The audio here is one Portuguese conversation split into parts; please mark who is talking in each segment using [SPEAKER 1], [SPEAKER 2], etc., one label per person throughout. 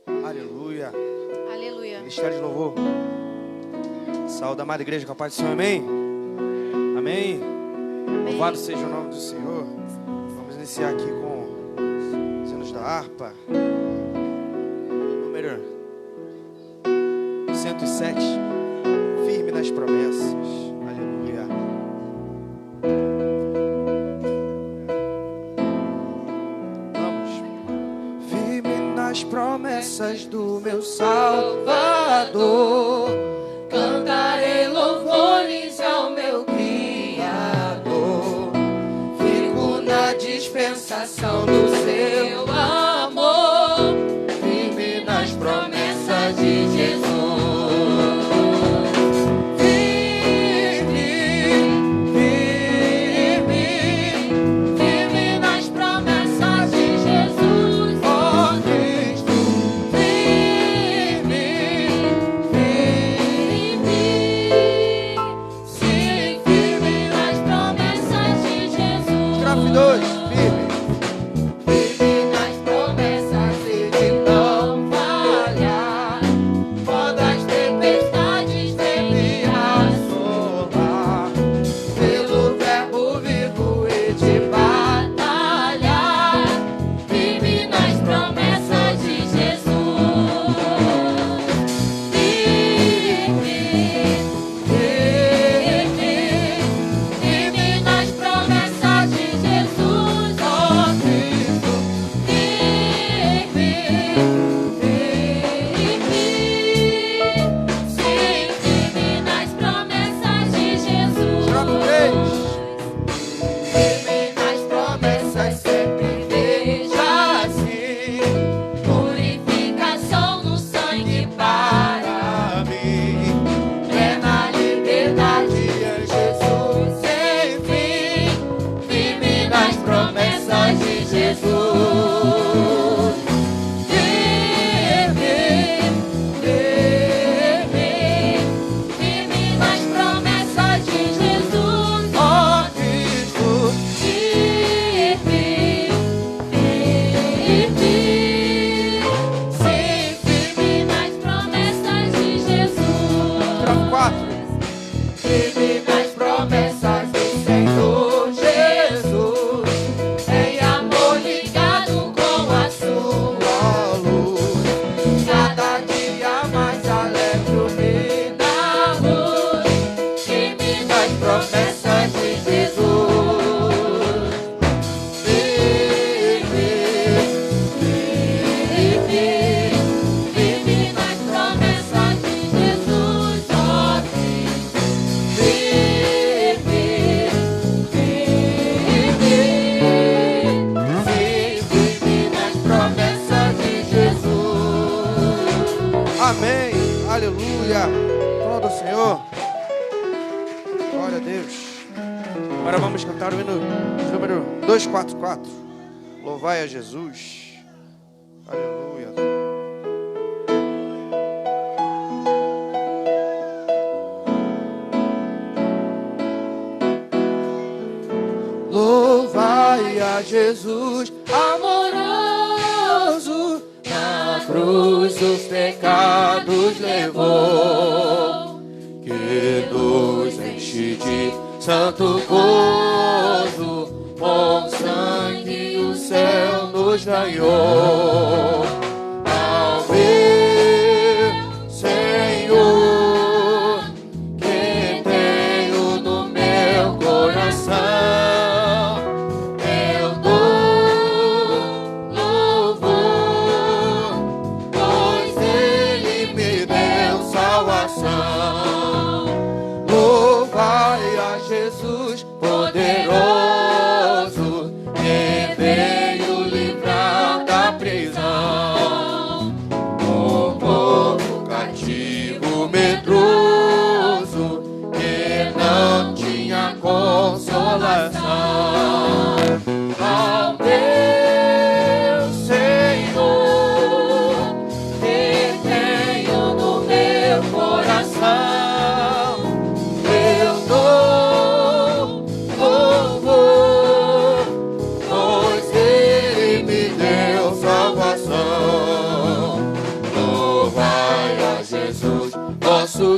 [SPEAKER 1] Aleluia.
[SPEAKER 2] Aleluia.
[SPEAKER 1] Ministério de louvor. Saúde, amada igreja, com a paz do Senhor, amém? Amém? Louvado seja o nome do Senhor. Vamos iniciar aqui com os hinos da harpa. Número 107. Firme nas promessas. Aleluia. Vamos. Firme nas promessas do meu Salvador.
[SPEAKER 3] Cantarei louvores ao meu Criador. Fico na dispensação do seu amor, firme nas promessas de Jesus. Firme nas promessas de Jesus. Ó Cristo, firme. Sim, firme nas promessas de Jesus.
[SPEAKER 1] Estrofe 2, firme.
[SPEAKER 3] Firme nas promessas e de não falhar. Quando as tempestades vêm me assolar, pelo verbo vivo e de batalhar. Firme nas promessas de Jesus. Firme nas promessas de Jesus, ó Cristo. Firme. Sim, firme nas promessas de Jesus.
[SPEAKER 1] Estrofe 3.
[SPEAKER 3] Firme nas promessas, sempre veja assim. Purificação no sangue para mim. Plena liberdade em Jesus, enfim. Firme nas promessas de Jesus. Firme nas promessas de Jesus, ó Cristo. Firme. Sim, firme nas promessas de Jesus.
[SPEAKER 1] Estrofe 4.
[SPEAKER 3] Firme nas promessas do Senhor Jesus, em amor ligado com a sua luz. Cada dia mais alegro-me na luz. Firme nas promessas de Jesus. Firme nas promessas de Jesus, ó Cristo. Firme nas promessas de Jesus.
[SPEAKER 1] Amém. Aleluia. Glória ao Senhor. Glória a Deus. Agora vamos cantar o hino número 244. Louvai a Jesus. Aleluia. Louvai a Jesus.
[SPEAKER 3] Amoroso, na cruz os pecados levou, que nos enche de santo gozo, com sangue o céu nos ganhou. Ao meu Senhor, que tenho no meu coração, eu dou louvor,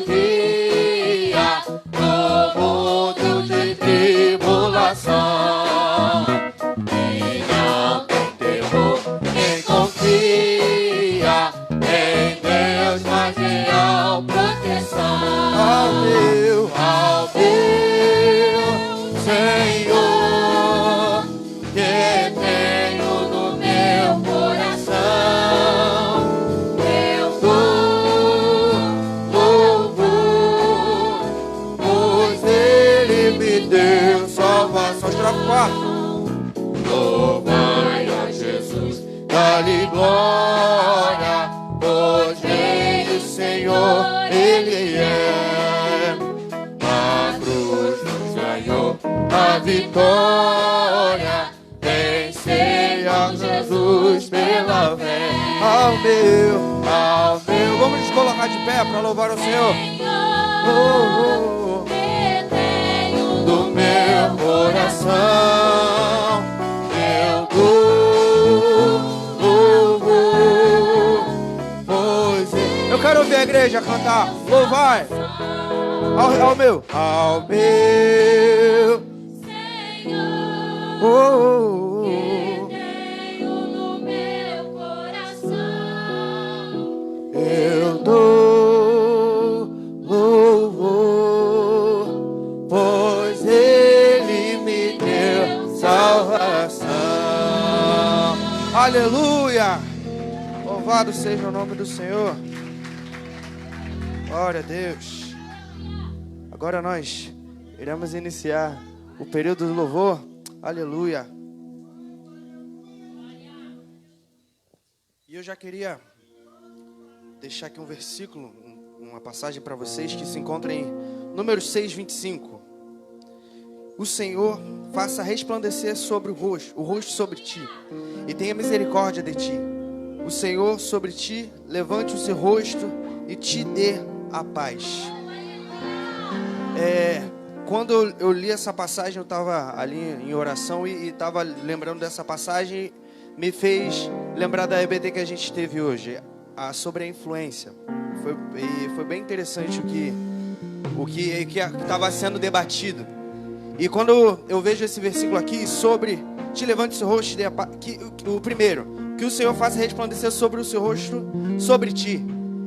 [SPEAKER 3] guia no mundo de tribulação. E não tem temor quem confia em Deus, mas real proteção.
[SPEAKER 1] Ao meu
[SPEAKER 3] Senhor, que tenho no meu coração, eu louvo, pois Ele me deu salvação.
[SPEAKER 1] Estrofe 4.
[SPEAKER 3] Louvai a Jesus, dá-lhe glória, pois Rei e Senhor Ele é. Na cruz nos ganhou a vitória, venceu Jesus pela fé.
[SPEAKER 1] Ao meu. Vamos nos colocar de pé para louvar o Senhor.
[SPEAKER 3] Do meu coração, eu louvo, pois
[SPEAKER 1] Eu quero ouvir a igreja cantar. Louvai. Ao meu.
[SPEAKER 3] tenho no meu coração.
[SPEAKER 1] Eu dou louvor, pois Ele me deu salvação. Aleluia! Louvado seja o nome do Senhor. Glória a Deus. Agora nós iremos iniciar o período do louvor. Aleluia. E eu já queria deixar aqui um versículo, uma passagem para vocês que se encontra em Números 6:25. O Senhor faça resplandecer sobre o rosto sobre ti, e tenha misericórdia de ti. O Senhor sobre ti levante o seu rosto e te dê a paz. Quando eu li essa passagem, eu estava ali em oração e estava lembrando dessa passagem, me fez lembrar da EBD que a gente teve hoje, sobre a influência. Foi bem interessante o que estava sendo debatido. E quando eu vejo esse versículo aqui sobre te levante o seu rosto, o primeiro, que o Senhor faça resplandecer sobre o seu rosto, sobre ti.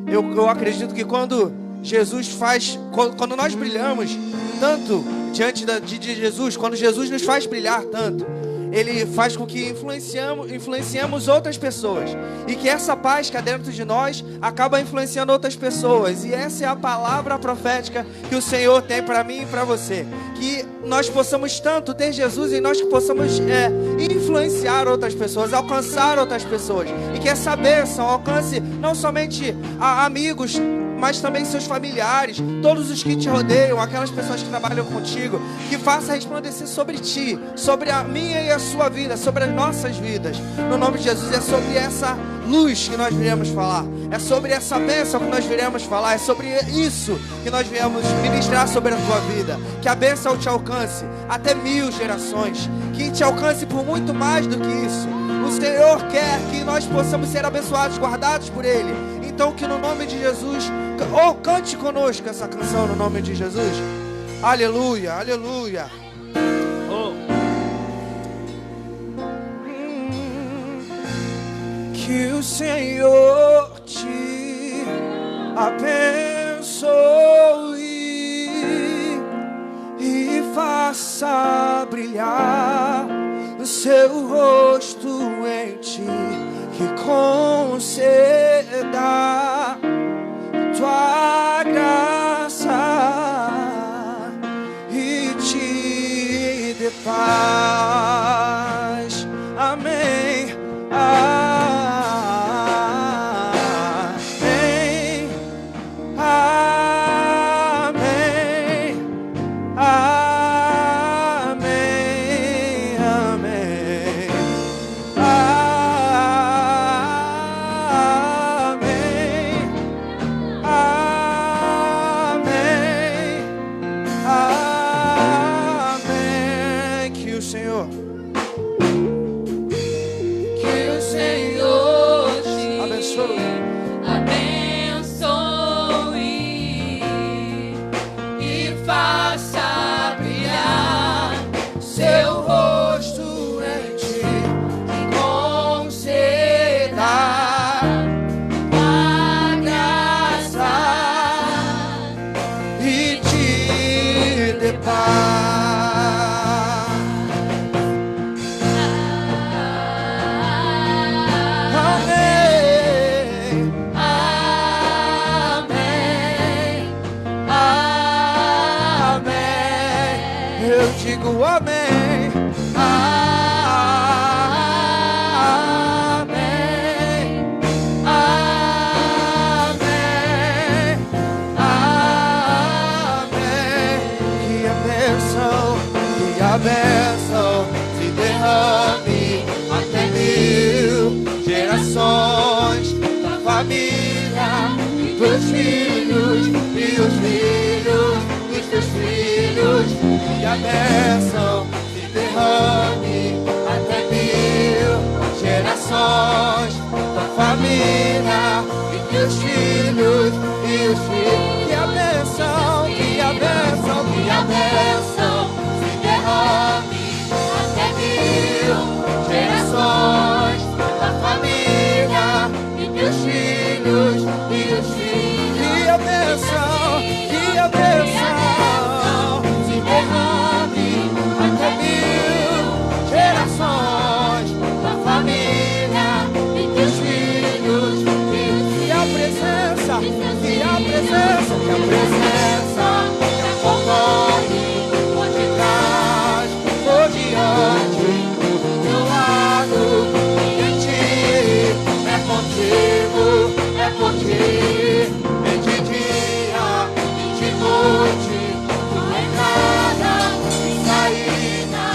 [SPEAKER 1] Eu acredito que quando Jesus faz, quando nós brilhamos tanto diante de Jesus, quando Jesus nos faz brilhar tanto, Ele faz com que influenciemos outras pessoas. E que essa paz que há dentro de nós acaba influenciando outras pessoas. E essa é a palavra profética que o Senhor tem para mim e para você. Que nós possamos tanto ter Jesus em nós, que possamos influenciar outras pessoas, alcançar outras pessoas. E que essa bênção alcance não somente amigos, mas também seus familiares, todos os que te rodeiam, aquelas pessoas que trabalham contigo, que faça resplandecer sobre ti, sobre a minha e a sua vida, sobre as nossas vidas. No nome de Jesus, é sobre essa luz que nós viemos falar, é sobre essa bênção que nós viemos falar, é sobre isso que nós viemos ministrar sobre a tua vida. Que a bênção te alcance até 1000 gerações, que te alcance por muito mais do que isso. O Senhor quer que nós possamos ser abençoados, guardados por Ele. Então que no nome de Jesus, cante conosco essa canção no nome de Jesus. Aleluia, aleluia. Que o Senhor te abençoe e faça brilhar o seu rosto em ti, que conceda tua graça e te dê paz. Amém. Amém. Amém. Amém. Amém. digo amém. Amém. Amém. Amém. Que a bênção se derrame até 1000 gerações da família, dos filhos e os filhos dos teus filhos. Que a bênção se derrame até 1000 gerações da família e dos filhos e os filhos. Que a bênção, que a bênção, que a bênção se derrame até 1000 gerações da família e dos filhos e os filhos. Que a bênção, que a bênção se derrame até 1000 gerações da família e dos filhos. Que a presença, que a presença, que a presença te acompanhe por detrás, por diante, do teu lado e em ti. É contigo, é por ti, e de dia e de noite, tua entrada e saída,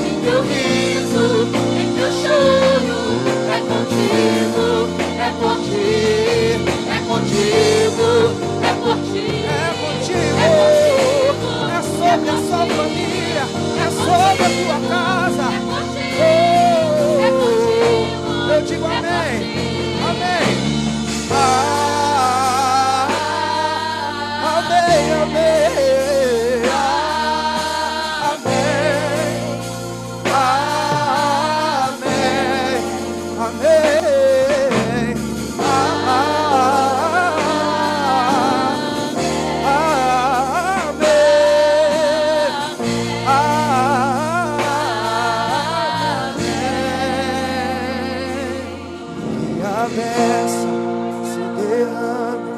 [SPEAKER 1] em teu riso, em teu choro. É contigo, é por ti, é contigo, é por ti, é contigo, é sobre a sua família, é sobre a tua casa. É contigo, eu digo amém. Amém. Amém, amém. Amém. Amém. Que a bênção se derrame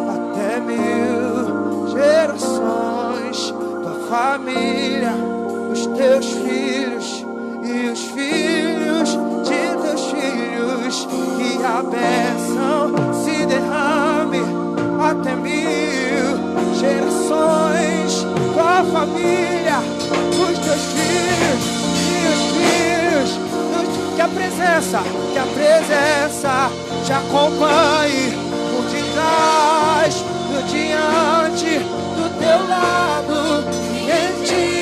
[SPEAKER 1] até 1000 gerações, tua família, os teus filhos e os filhos de teus filhos. Que a bênção se derrame até 1000 gerações, tua família, os teus filhos e os filhos. Que a presença te acompanhe por detrás, do diante, do teu lado e em ti.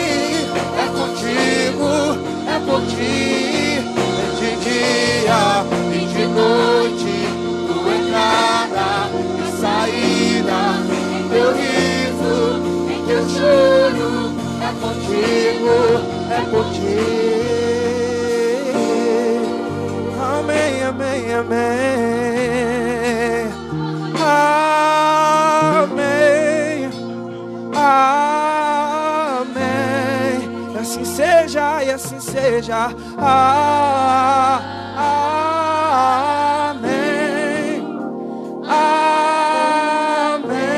[SPEAKER 1] É contigo, é por ti, é de dia e de noite, tua entrada e saída, em teu riso, em teu choro. É contigo, é por ti. Amém, amém, amém. Amém. Amém. E assim seja, e assim seja. Amém. Amém.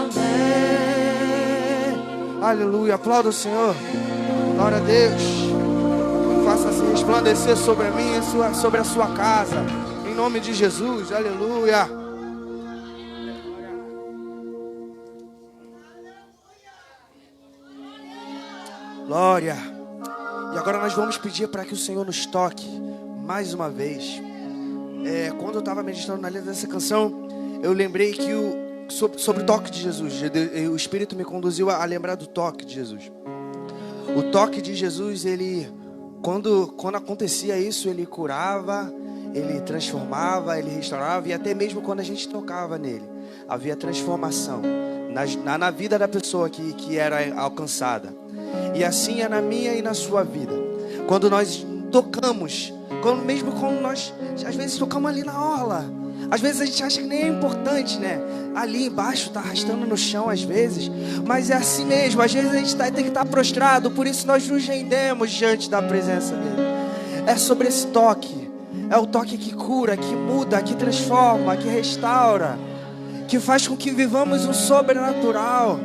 [SPEAKER 1] Amém. Aleluia. Aplauda o Senhor. Glória a Deus. Faça-se resplandecer sobre mim e sobre a sua casa. Em nome de Jesus. Aleluia. Glória. E agora nós vamos pedir para que o Senhor nos toque mais uma vez. Quando eu estava meditando na letra dessa canção, eu lembrei que sobre o toque de Jesus. O Espírito me conduziu a lembrar do toque de Jesus. O toque de Jesus, ele... Quando acontecia isso, ele curava, ele transformava, ele restaurava. E até mesmo quando a gente tocava nele, havia transformação na vida da pessoa que era alcançada. E assim é na minha e na sua vida. Quando nós tocamos, mesmo quando nós às vezes tocamos ali na orla, às vezes a gente acha que nem é importante, né? Ali embaixo tá arrastando no chão às vezes, mas é assim mesmo. Às vezes a gente tem que estar prostrado. Por isso nós nos rendemos diante da presença dele. É sobre esse toque. É o toque que cura, que muda, que transforma, que restaura, que faz com que vivamos um sobrenatural.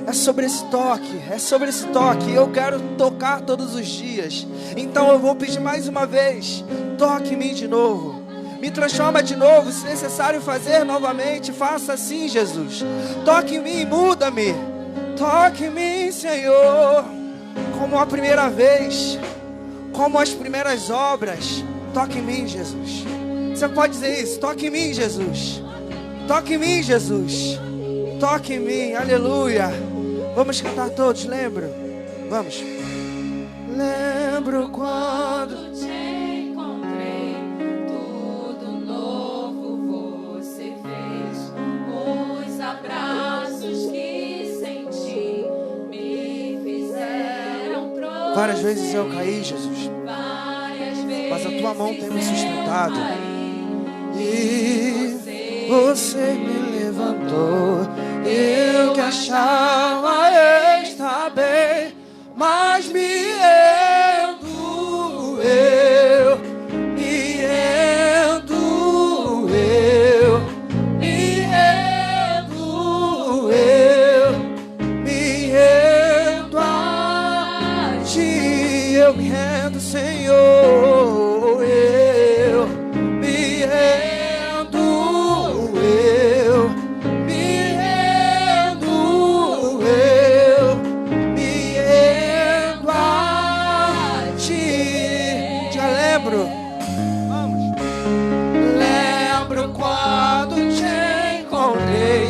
[SPEAKER 1] É sobre esse toque, é sobre esse toque. Eu quero tocar todos os dias. Então eu vou pedir mais uma vez: toque em mim de novo. Me transforma de novo. Se necessário fazer novamente, faça assim, Jesus. Toque em mim, muda-me. Toque em mim, Senhor. Como a primeira vez, como as primeiras obras. Toque em mim, Jesus. Você pode dizer isso: toque em mim, Jesus. Toque em mim, Jesus. Toque em mim, aleluia. Vamos cantar todos, lembro? Vamos. Lembro quando
[SPEAKER 3] te encontrei, tudo novo você fez. Os abraços que senti me fizeram prosseguir.
[SPEAKER 1] várias vezes eu caí, Jesus, mas a tua mão tem me sustentado. E você me levantou. Eu que achava estar bem, mas me rendo eu, me rendo eu, me rendo eu, me rendo a ti. Eu me rendo, Senhor, eu me rendo eu. Lembro quando te encontrei,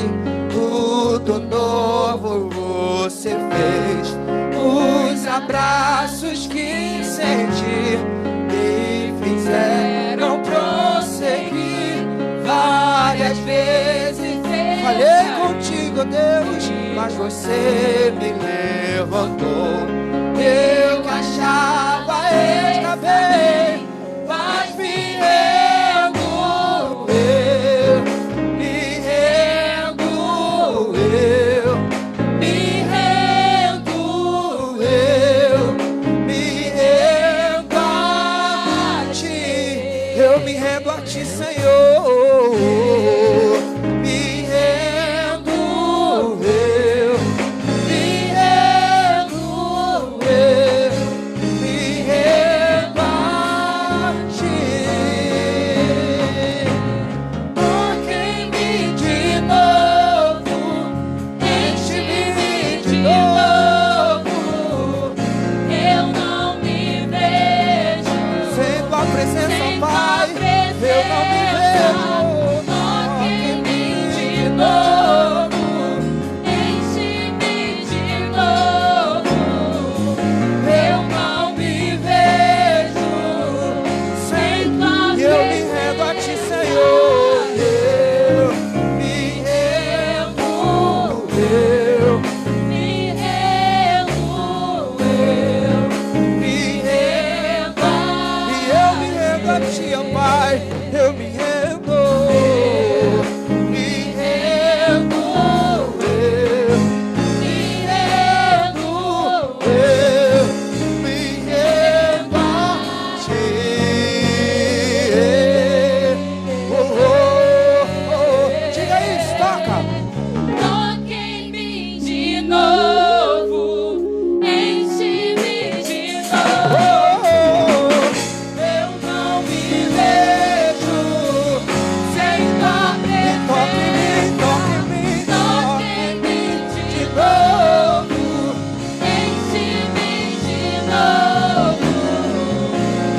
[SPEAKER 1] tudo novo você fez. Os abraços que senti me fizeram prosseguir. Várias vezes falhei contigo, Deus, mas você me levantou. Eu que achava estar bem, mas me rendo eu, me rendo eu, me rendo eu, me rendo a ti. Eu me rendo a ti, Senhor. Me rendo eu, me rendo eu, me rendo a ti. Toque-me de novo, enche-me de novo.
[SPEAKER 3] Eu não me vejo
[SPEAKER 1] Sem tua presença,
[SPEAKER 3] sem
[SPEAKER 1] Pai,
[SPEAKER 3] tua presença.
[SPEAKER 1] eu não me vejo.
[SPEAKER 3] Toque-me de novo, enche-me de novo. Eu não me vejo sem tua
[SPEAKER 1] E eu me rendo a ti, Senhor. Eu me rendo eu,
[SPEAKER 3] me rendo eu,
[SPEAKER 1] me rendo. E eu me rendo a ti, ó Pai. Eu me rendo. Me rendo eu,
[SPEAKER 3] me rendo
[SPEAKER 1] eu me rendo a ti. Diga isso, toca.
[SPEAKER 3] Toque-me de novo, enche-me de novo.
[SPEAKER 1] Eu não me vejo sem tua presença. Toque-me, toque-me, toque-me de novo.
[SPEAKER 3] Enche-me de novo.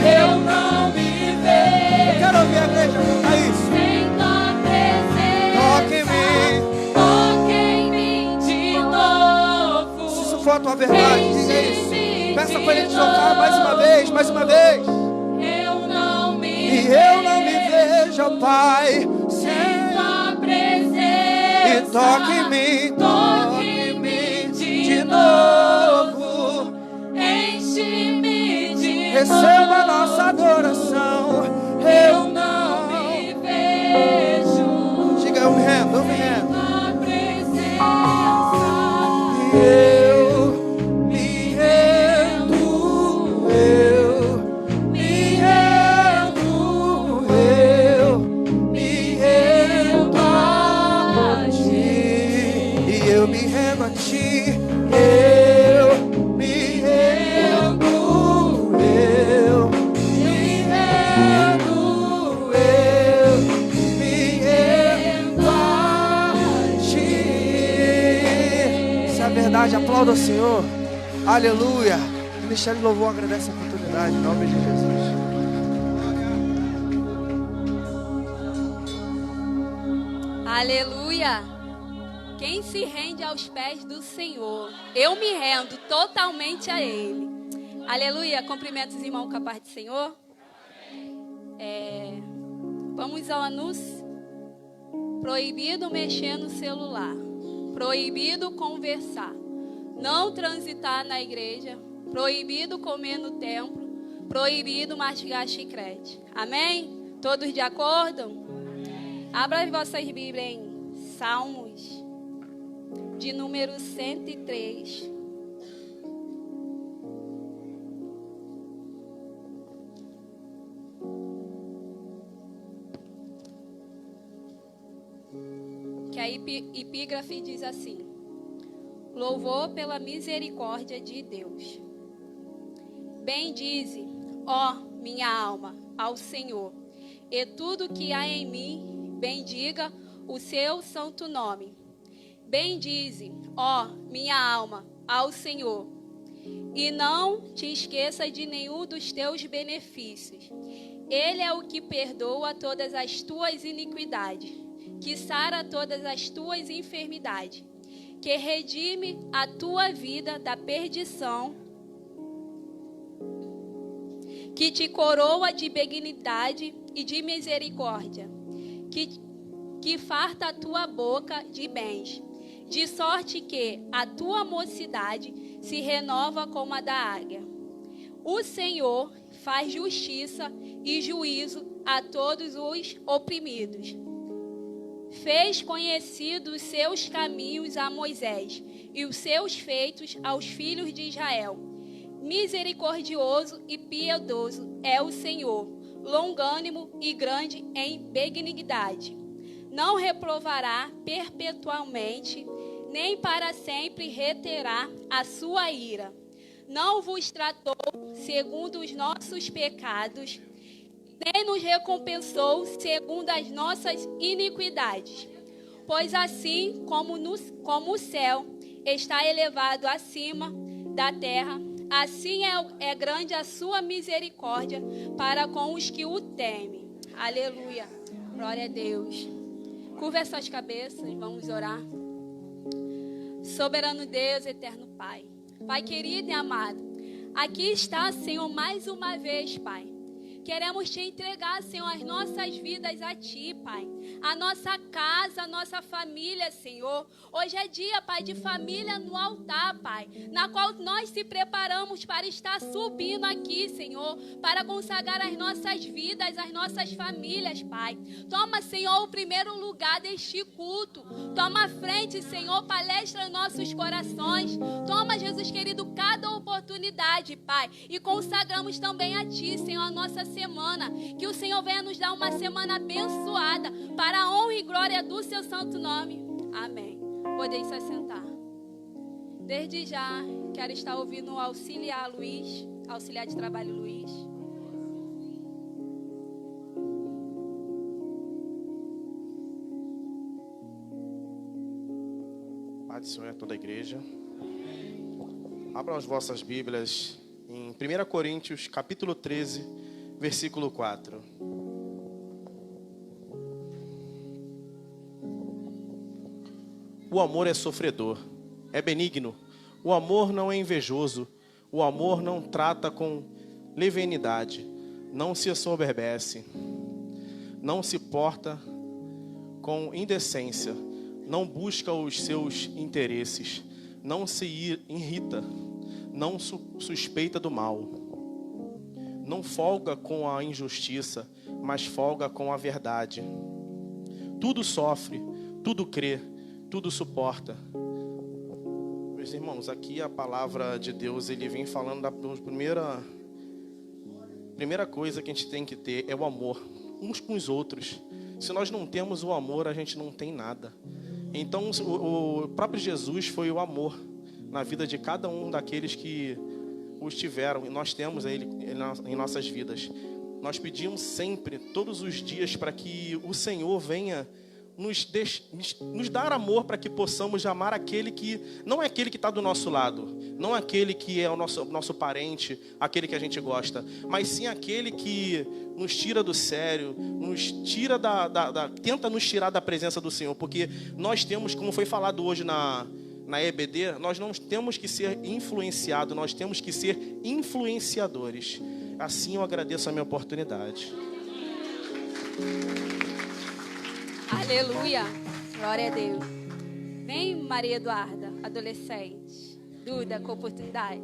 [SPEAKER 3] Eu não me
[SPEAKER 1] Eu
[SPEAKER 3] vejo
[SPEAKER 1] quero ouvir a igreja cantar isso.
[SPEAKER 3] sem tua presença. Toque-me de novo.
[SPEAKER 1] Se isso for a tua verdade, diga isso. Peça para ele te tocar mais uma vez, mais uma vez.
[SPEAKER 3] Eu não me
[SPEAKER 1] E eu não me vejo, ó Pai,
[SPEAKER 3] sem tua presença.
[SPEAKER 1] e toque-me, toque-me de novo.
[SPEAKER 3] Enche-me de
[SPEAKER 1] Receba a
[SPEAKER 3] novo.
[SPEAKER 1] nossa adoração. Eu não
[SPEAKER 3] me vejo
[SPEAKER 1] diga, eu me rendo, eu me rendo.
[SPEAKER 3] tua presença.
[SPEAKER 1] Eu me rendo, eu me rendo, eu me rendo a ti. E eu me rendo a ti. pode, aplauda o Senhor. Aleluia. O Ministério de Louvor agradece a oportunidade, em nome de Jesus.
[SPEAKER 2] Aleluia. Quem se rende aos pés do Senhor, eu me rendo totalmente a Ele. Aleluia. Cumprimento os irmãos com a paz do Senhor. Vamos ao anúncio. Proibido mexer no celular. Proibido conversar. Não transitar na igreja. Proibido comer no templo. Proibido mastigar chiclete. Amém? Todos de acordo? Abra as vossas Bíblias em Salmos, de número 103. Que a epígrafe diz assim: louvor pela misericórdia de Deus. Bendize, ó minha alma, ao Senhor, e tudo que há em mim, bendiga o seu santo nome. Bendize, ó minha alma, ao Senhor, e não te esqueça de nenhum dos teus benefícios. Ele é o que perdoa todas as tuas iniquidades, que sara todas as tuas enfermidades, que redime a tua vida da perdição, que te coroa de benignidade e de misericórdia, que farta a tua boca de bens, de sorte que a tua mocidade se renova como a da águia. O Senhor faz justiça e juízo a todos os oprimidos. Fez conhecidos os seus caminhos a Moisés e os seus feitos aos filhos de Israel. Misericordioso e piedoso é o Senhor, longânimo e grande em benignidade. Não reprovará perpetuamente, nem para sempre reterá a sua ira. Não vos tratou segundo os nossos pecados, nem nos recompensou segundo as nossas iniquidades. Pois assim como o céu está elevado acima da terra, assim é grande a sua misericórdia para com os que o temem. Aleluia. Glória a Deus. Curva as suas cabeças, vamos orar. Soberano Deus, eterno Pai. Pai querido e amado, aqui está, Senhor, mais uma vez, Pai. Queremos te entregar, Senhor, as nossas vidas a ti, Pai. A nossa casa, a nossa família, Senhor. Hoje é dia, Pai, de família no altar, Pai. Na qual nós se preparamos para estar subindo aqui, Senhor. Para consagrar as nossas vidas, as nossas famílias, Pai. Toma, Senhor, o primeiro lugar deste culto. Toma a frente, Senhor, palestra em nossos corações. Toma, Jesus querido, cada oportunidade, Pai. E consagramos também a ti, Senhor, a nossa semana, que o Senhor venha nos dar uma semana abençoada, para a honra e glória do seu santo nome. Amém. Podem se assentar. Desde já, quero estar ouvindo o auxiliar de trabalho Luiz.
[SPEAKER 1] Pai do Senhor, toda a igreja. Abram as vossas Bíblias em 1 Coríntios, capítulo 13, versículo 4. O amor é sofredor, é benigno. O amor não é invejoso. O amor não trata com leviandade. Não se assoberbece. Não se porta com indecência. Não busca os seus interesses. Não se irrita. Não suspeita do mal. Não folga com a injustiça, mas folga com a verdade. Tudo sofre, tudo crê, tudo suporta. Meus irmãos, aqui a palavra de Deus, ele vem falando da primeira coisa que a gente tem que ter é o amor, uns com os outros. Se nós não temos o amor, a gente não tem nada. Então, o próprio Jesus foi o amor na vida de cada um daqueles que os tiveram, e nós temos Ele em nossas vidas. Nós pedimos sempre, todos os dias, para que o Senhor venha
[SPEAKER 4] nos dar amor para que possamos amar aquele que não é aquele que está do nosso lado, não é aquele que é o nosso parente, aquele que a gente gosta, mas sim aquele que nos tira do sério, nos tira tenta nos tirar da presença do Senhor, porque nós temos, como foi falado hoje na EBD, nós não temos que ser influenciados, nós temos que ser influenciadores. Assim eu agradeço a minha oportunidade.
[SPEAKER 2] Aleluia. Glória a Deus. Vem, Maria Eduarda, adolescente. Duda, com oportunidade.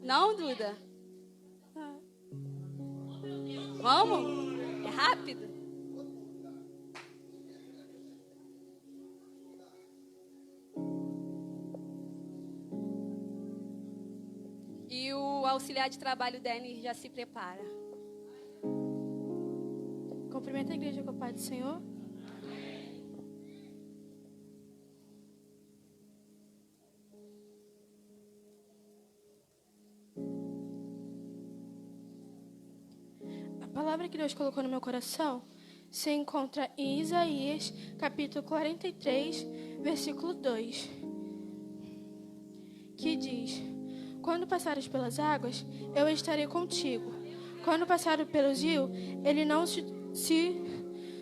[SPEAKER 2] Não, Duda? Vamos? É rápido? E o auxiliar de trabalho Denis já se prepara.
[SPEAKER 5] Cumprimenta a igreja com a paz do Senhor. A palavra que Deus colocou no meu coração se encontra em Isaías, capítulo 43, versículo 2, que diz: quando passares pelas águas, eu estarei contigo. Quando passares pelos rios, eles não se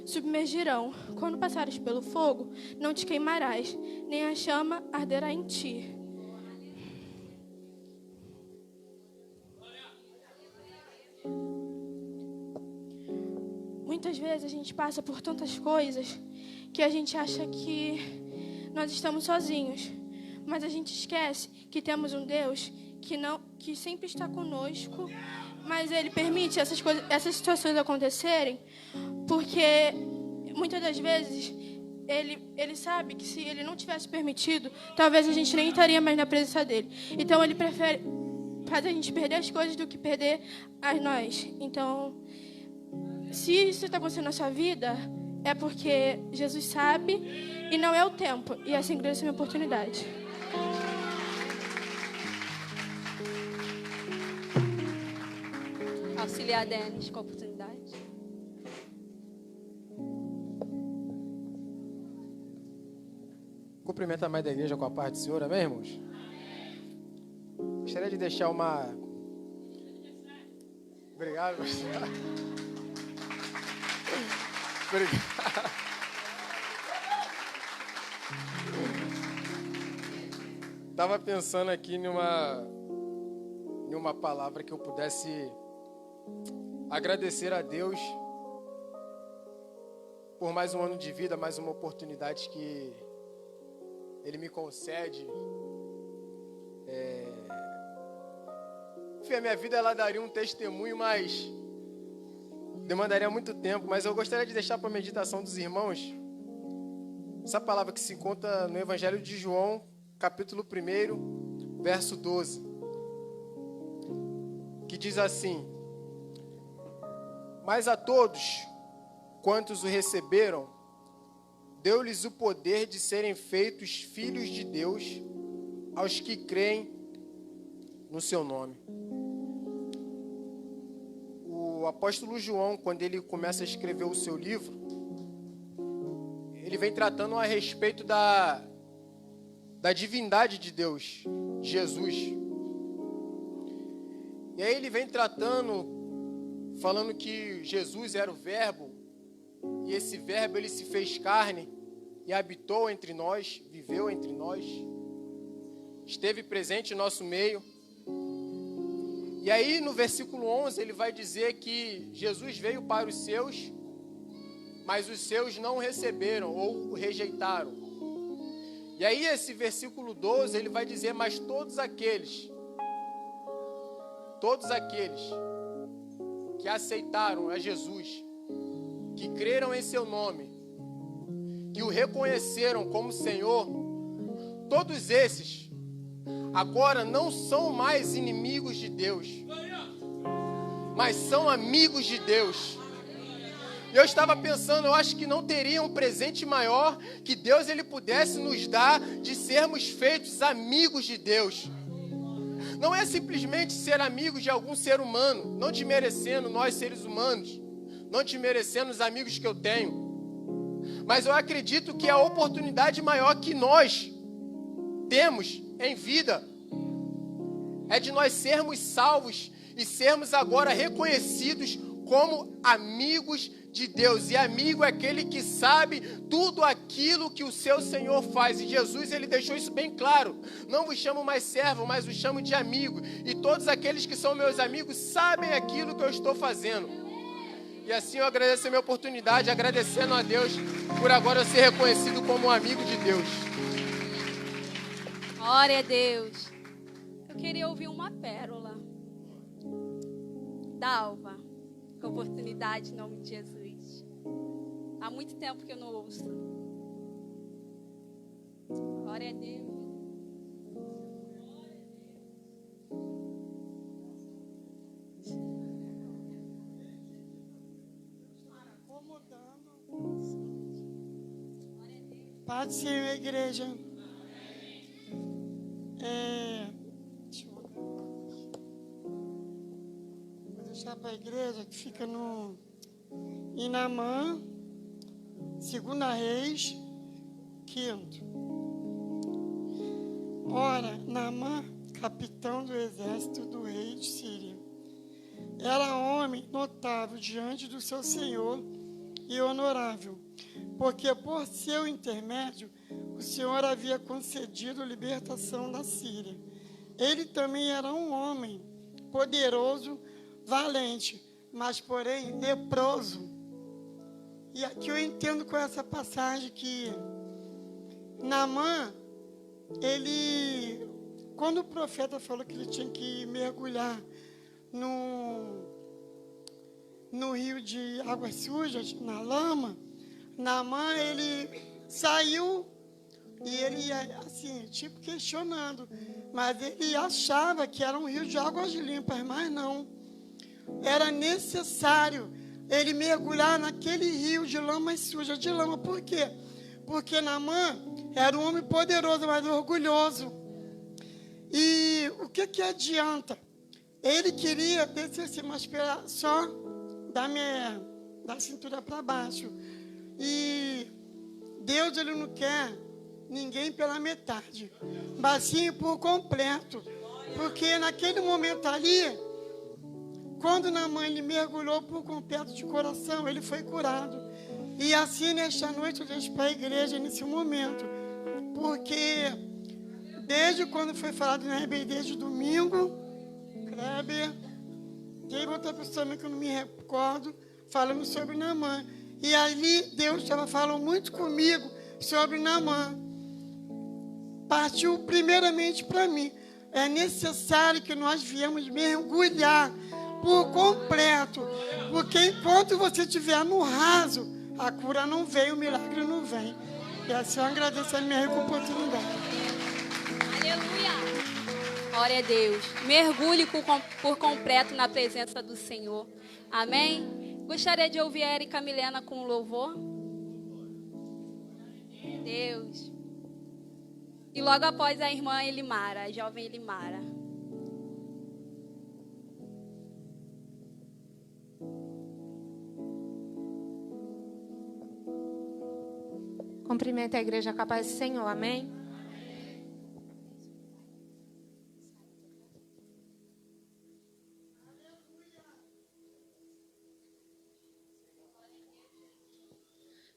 [SPEAKER 5] submergirão. Quando passares pelo fogo, não te queimarás, nem a chama arderá em ti. Muitas vezes a gente passa por tantas coisas que a gente acha que nós estamos sozinhos. Mas a gente esquece que temos um Deus que sempre está conosco, mas Ele permite essas situações acontecerem, porque muitas das vezes Ele sabe que se Ele não tivesse permitido, talvez a gente nem estaria mais na presença dEle. Então Ele prefere fazer a gente perder as coisas do que perder a nós. Então, se isso está acontecendo na sua vida, é porque Jesus sabe e não é o tempo. E assim agradeço a minha oportunidade.
[SPEAKER 2] Auxiliar Denis, com a oportunidade.
[SPEAKER 6] Cumprimento a mãe da igreja com a paz do Senhor, amém, irmãos? Gostaria de deixar uma... Obrigado, pastor. Obrigado. Estava pensando aqui numa palavra que eu pudesse agradecer a Deus por mais um ano de vida, mais uma oportunidade que Ele me concede. Enfim, a minha vida ela daria um testemunho, mas demandaria muito tempo. Mas eu gostaria de deixar para a meditação dos irmãos essa palavra que se encontra no Evangelho de João, capítulo 1, verso 12, que diz assim: mas a todos quantos o receberam, deu-lhes o poder de serem feitos filhos de Deus, aos que creem no seu nome. O apóstolo João, quando ele começa a escrever o seu livro, ele vem tratando a respeito da divindade de Deus, Jesus. E aí ele vem falando que Jesus era o Verbo, e esse Verbo ele se fez carne e habitou entre nós, viveu entre nós, esteve presente em nosso meio. E aí no versículo 11 ele vai dizer que Jesus veio para os seus, mas os seus não o receberam ou o rejeitaram. E aí esse versículo 12 ele vai dizer: mas todos aqueles que aceitaram a Jesus, que creram em seu nome, que o reconheceram como Senhor, todos esses agora não são mais inimigos de Deus, mas são amigos de Deus. E eu estava pensando, eu acho que não teria um presente maior que Deus ele pudesse nos dar de sermos feitos amigos de Deus. Não é simplesmente ser amigo de algum ser humano, não desmerecendo nós seres humanos, não desmerecendo os amigos que eu tenho. Mas eu acredito que a oportunidade maior que nós temos em vida é de nós sermos salvos e sermos agora reconhecidos como amigos de Deus. E amigo é aquele que sabe tudo aquilo que o seu Senhor faz. E Jesus, ele deixou isso bem claro. Não vos chamo mais servo, mas vos chamo de amigo. E todos aqueles que são meus amigos sabem aquilo que eu estou fazendo. E assim eu agradeço a minha oportunidade, agradecendo a Deus por agora eu ser reconhecido como um amigo de Deus.
[SPEAKER 2] Glória a Deus. Eu queria ouvir uma pérola. Dalva, com oportunidade em nome de Jesus. Há muito tempo que eu não ouço. Glória a Deus.
[SPEAKER 7] Paz do Senhor, igreja. Deixa eu vou deixar para a igreja que fica em Naamã, 2 Reis, 5. Ora, Naamã, capitão do exército do rei de Síria, era homem notável diante do seu senhor e honorável, porque por seu intermédio o Senhor havia concedido libertação da Síria. Ele também era um homem poderoso, valente, mas porém leproso. E aqui eu entendo com essa passagem que Naamã, quando o profeta falou que ele tinha que mergulhar no rio de águas sujas, na lama, Naamã, ele saiu e ele ia, assim, tipo questionando, mas ele achava que era um rio de águas limpas, mas não. Era necessário ele mergulhar naquele rio de lama suja, de lama. Por quê? Porque Naamã era um homem poderoso, mas orgulhoso. E o que adianta? Ele queria descer assim, mas só da cintura para baixo. E Deus, ele não quer ninguém pela metade, mas sim por completo. Porque naquele momento ali, quando Naamã ele mergulhou por completo de coração, ele foi curado. E assim, nesta noite, eu deixo para a igreja nesse momento. Porque desde quando foi falado na RB, desde domingo, Kleber, teve outra pessoa que eu não me recordo, falando sobre Naamã. E ali Deus estava falando muito comigo sobre Naamã. Partiu primeiramente para mim. É necessário que nós viemos mergulhar por completo. Porque enquanto você estiver no raso, a cura não vem, o milagre não vem. E assim eu agradeço a minha oportunidade.
[SPEAKER 2] Aleluia. Glória a Deus. Mergulhe por completo na presença do Senhor. Amém? Gostaria de ouvir a Erika Milena com louvor. Deus. E logo após a irmã Elimara, a jovem Elimara.
[SPEAKER 8] Cumprimento a igreja com a paz do Senhor, amém?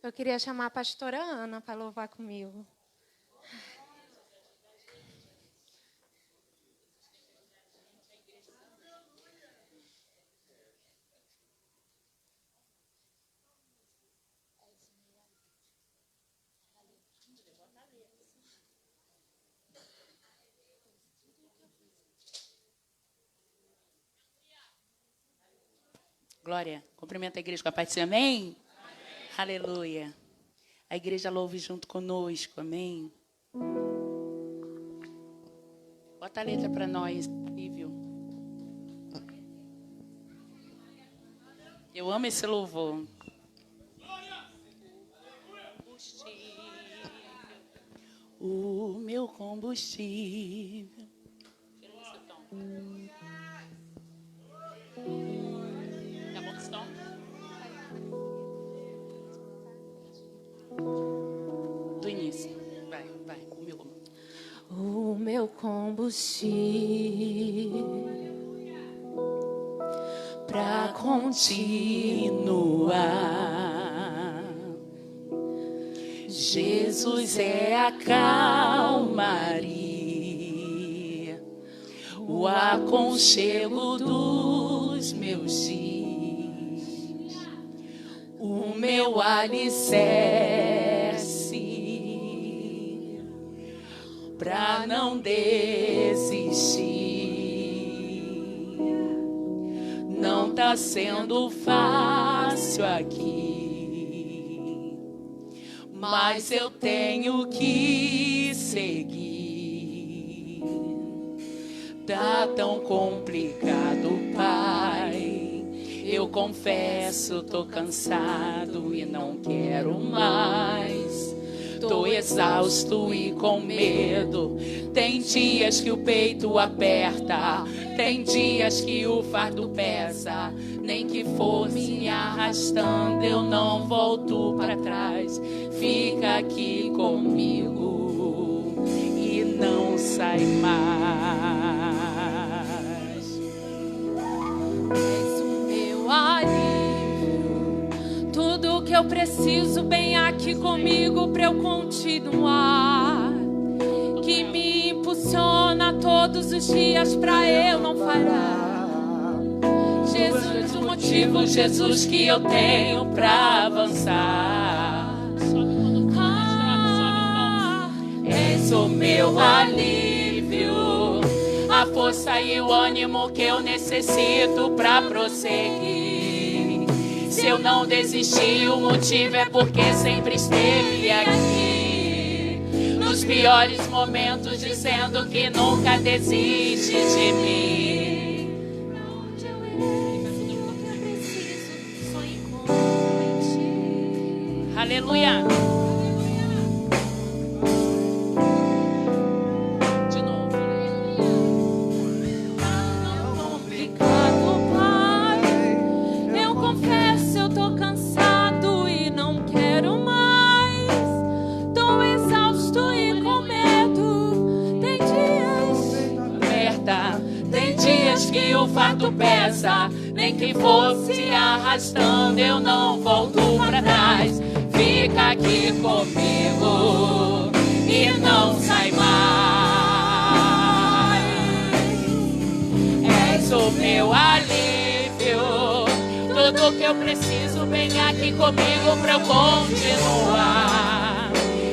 [SPEAKER 8] Eu queria chamar a pastora Ana para louvar comigo.
[SPEAKER 9] Glória. Cumprimento a igreja com a paz do Senhor, amém? Aleluia. A igreja louve junto conosco, amém? Bota a letra para nós, Lívio. Eu amo esse louvor. O meu combustível. Tá bom, som? Do início. Vai, comigo.
[SPEAKER 8] O meu combustível
[SPEAKER 9] Pra continuar. Jesus é a calmaria, o aconchego dos meus dias, o meu alicerce pra não desistir. Não tá sendo fácil aqui, mas eu tenho que seguir. Tá tão complicado, Pai. Eu confesso, tô cansado e não quero mais. Tô exausto e com medo. Tem dias que o peito aperta, tem dias que o fardo pesa. Nem que for me arrastando, eu não volto para trás. Fica aqui comigo e não sai mais.
[SPEAKER 8] És o meu alívio, tudo que eu preciso bem aqui comigo pra eu continuar. Que me impulsiona todos os dias pra eu não parar. Jesus, o motivo, Jesus, que eu tenho pra avançar.
[SPEAKER 9] És o meu alívio, a força e o ânimo que eu necessito pra prosseguir. Se eu não desisti, o motivo é porque sempre esteve aqui. Nos piores momentos, dizendo que nunca desiste de mim. Aleluia. De novo.
[SPEAKER 8] Complicado, Pai. Eu confesso, eu tô cansado e não quero mais. Tô exausto e com medo. Tem dias
[SPEAKER 9] Aperta, tem dias que o fardo pesa. Nem que fosse arrastando, eu não volto pra trás. Fica aqui comigo e não sai mais. És o meu alívio, tudo que eu preciso vem aqui comigo pra eu continuar.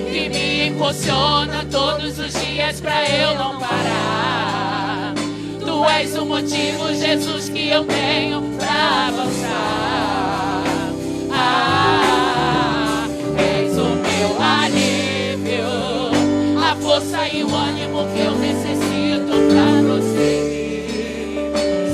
[SPEAKER 9] Que me impulsiona todos os dias pra eu não parar. Tu és o motivo, Jesus, que eu tenho pra avançar. És o meu alívio, a força e o ânimo que eu necessito pra prosseguir.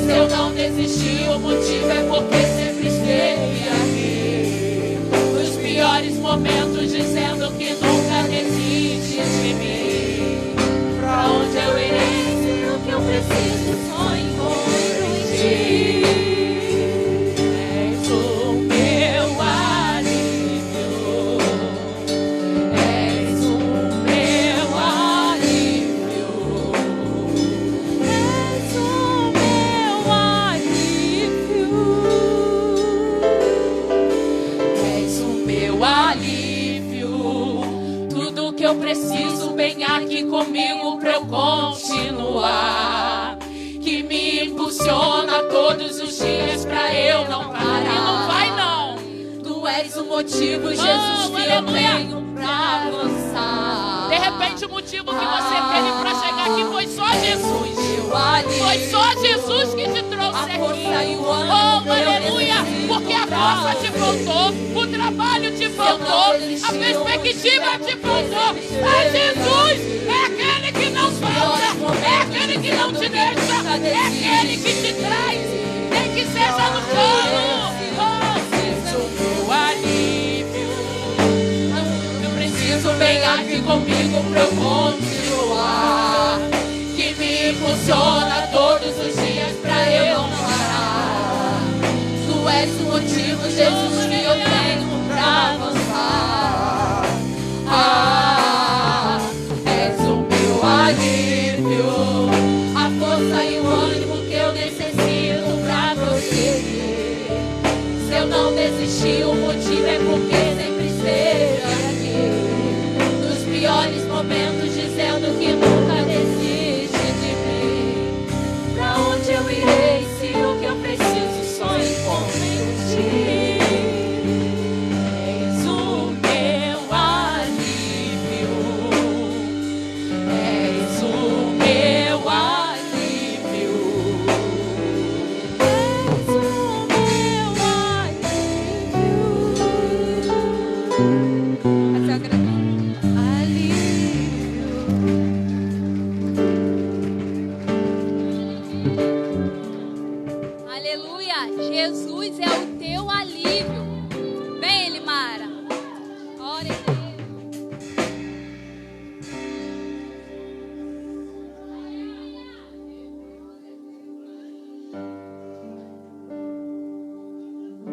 [SPEAKER 9] Se eu não desisti, o motivo é porque sempre esteve aqui. Nos piores momentos, dizendo que nunca desiste de mim. Pra onde eu irei, se o que eu preciso só encontro em ti. Eu preciso bem aqui comigo pra eu continuar. Que me impulsiona todos os dias pra eu não parar. E não vai não. Tu és o motivo, Jesus, que eu tenho pra avançar. De repente o motivo que você teve pra chegar aqui foi só Jesus. Foi só Jesus que te trouxe aqui. Oh, aleluia. Porque a força te faltou, o trabalho te faltou, a perspectiva te faltou. Mas Jesus é aquele que não falta, é aquele que não te deixa, é aquele que te traz, nem que seja no cano. Oh, seja o meu alívio. Eu preciso bem aqui comigo pra eu continuar. Que me impulsiona todo
[SPEAKER 2] Jesus é o teu alívio. Vem, Elimara. Glória a Deus.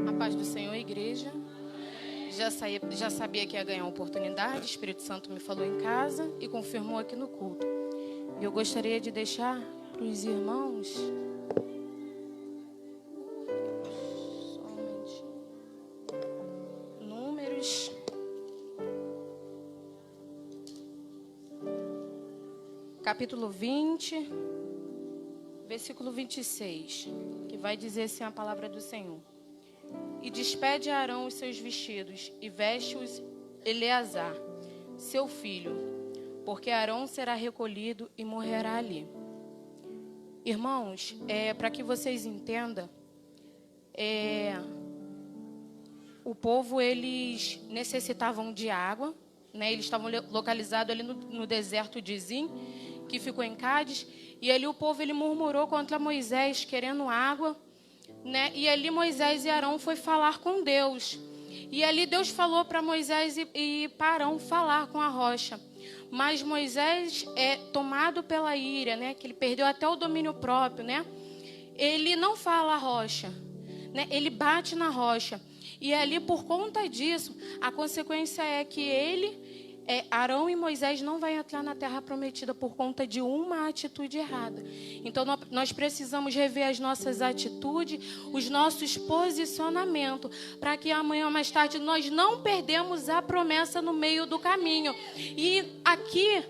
[SPEAKER 8] A paz do Senhor, igreja. Já sabia que ia ganhar uma oportunidade. O Espírito Santo me falou em casa e confirmou aqui no culto. E eu gostaria de deixar para os irmãos. Só um momentinho. Números. Capítulo 20, versículo 26. Que vai dizer assim a palavra do Senhor. E despede a Arão os seus vestidos, e veste-os Eleazar, seu filho, porque Arão será recolhido e morrerá ali. Irmãos, para que vocês entendam, o povo, eles necessitavam de água, né? Eles estavam localizados ali no deserto de Zim, que ficou em Cádiz, e ali o povo ele murmurou contra Moisés, querendo água, né? E ali Moisés e Arão foi falar com Deus. E ali Deus falou para Moisés e para Arão falar com a rocha. Mas Moisés tomado pela ira, né? Que ele perdeu até o domínio próprio, né? Ele não fala a rocha, né? Ele bate na rocha. E ali, por conta disso, a consequência é que Arão e Moisés não vão entrar na terra prometida por conta de uma atitude errada. Então, nós precisamos rever as nossas atitudes, os nossos posicionamentos, para que amanhã, mais tarde, nós não perdemos a promessa no meio do caminho. E aqui,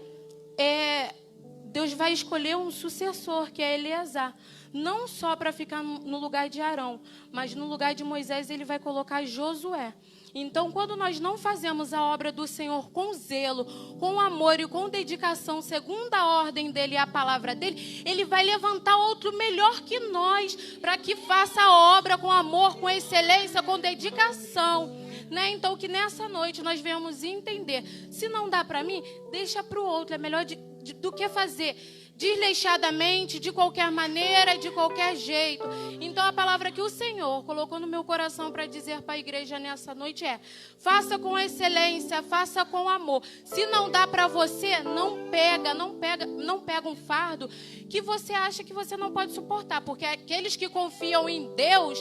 [SPEAKER 8] Deus vai escolher um sucessor, que é Eleazar. Não só para ficar no lugar de Arão, mas no lugar de Moisés ele vai colocar Josué. Então, quando nós não fazemos a obra do Senhor com zelo, com amor e com dedicação, segundo a ordem dele e a palavra dele, ele vai levantar outro melhor que nós, para que faça a obra com amor, com excelência, com dedicação. Né? Então, que nessa noite nós venhamos entender. Se não dá para mim, deixa para o outro. É melhor do que fazer desleixadamente, de qualquer maneira, de qualquer jeito. Então a palavra que o Senhor colocou no meu coração para dizer para a igreja nessa noite é: faça com excelência, faça com amor. Se não dá para você, não pega um fardo que você acha que você não pode suportar, porque aqueles que confiam em Deus,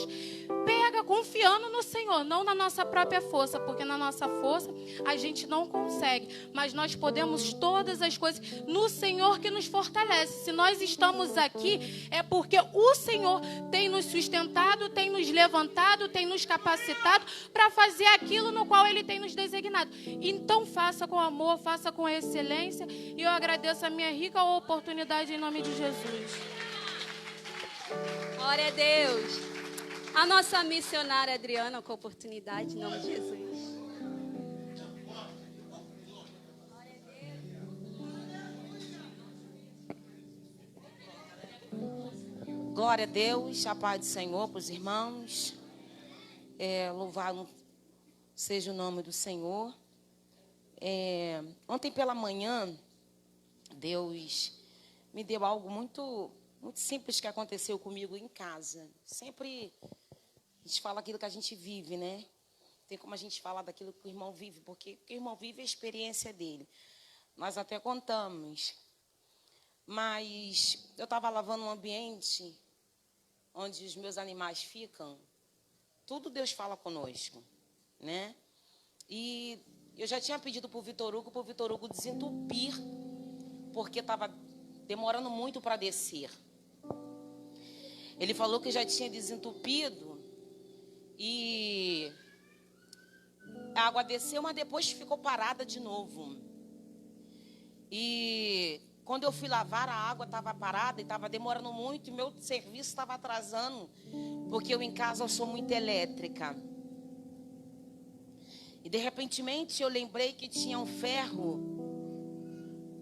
[SPEAKER 8] pega confiando no Senhor, não na nossa própria força, porque na nossa força a gente não consegue, mas nós podemos todas as coisas no Senhor que nos fortalece. Se nós estamos aqui, é porque o Senhor tem nos sustentado, tem nos levantado, tem nos capacitado para fazer aquilo no qual Ele tem nos designado. Então faça com amor, faça com excelência, e eu agradeço a minha rica oportunidade em nome de Jesus.
[SPEAKER 2] Glória a Deus. A nossa missionária Adriana com oportunidade em nome de Jesus.
[SPEAKER 10] Glória a Deus, a paz do Senhor para os irmãos. Louvado seja o nome do Senhor. Ontem pela manhã, Deus me deu algo muito, muito simples que aconteceu comigo em casa. Sempre a gente fala aquilo que a gente vive, né? Tem como a gente falar daquilo que o irmão vive, porque o que o irmão vive é a experiência dele. Nós até contamos. Mas eu estava lavando um ambiente onde os meus animais ficam. Tudo Deus fala conosco, né? E eu já tinha pedido para o Vitor Hugo desentupir, porque estava demorando muito para descer. Ele falou que já tinha desentupido e a água desceu, mas depois ficou parada de novo. E quando eu fui lavar, a água estava parada e estava demorando muito, e meu serviço estava atrasando, porque eu em casa eu sou muito elétrica. E de repentemente eu lembrei que tinha um ferro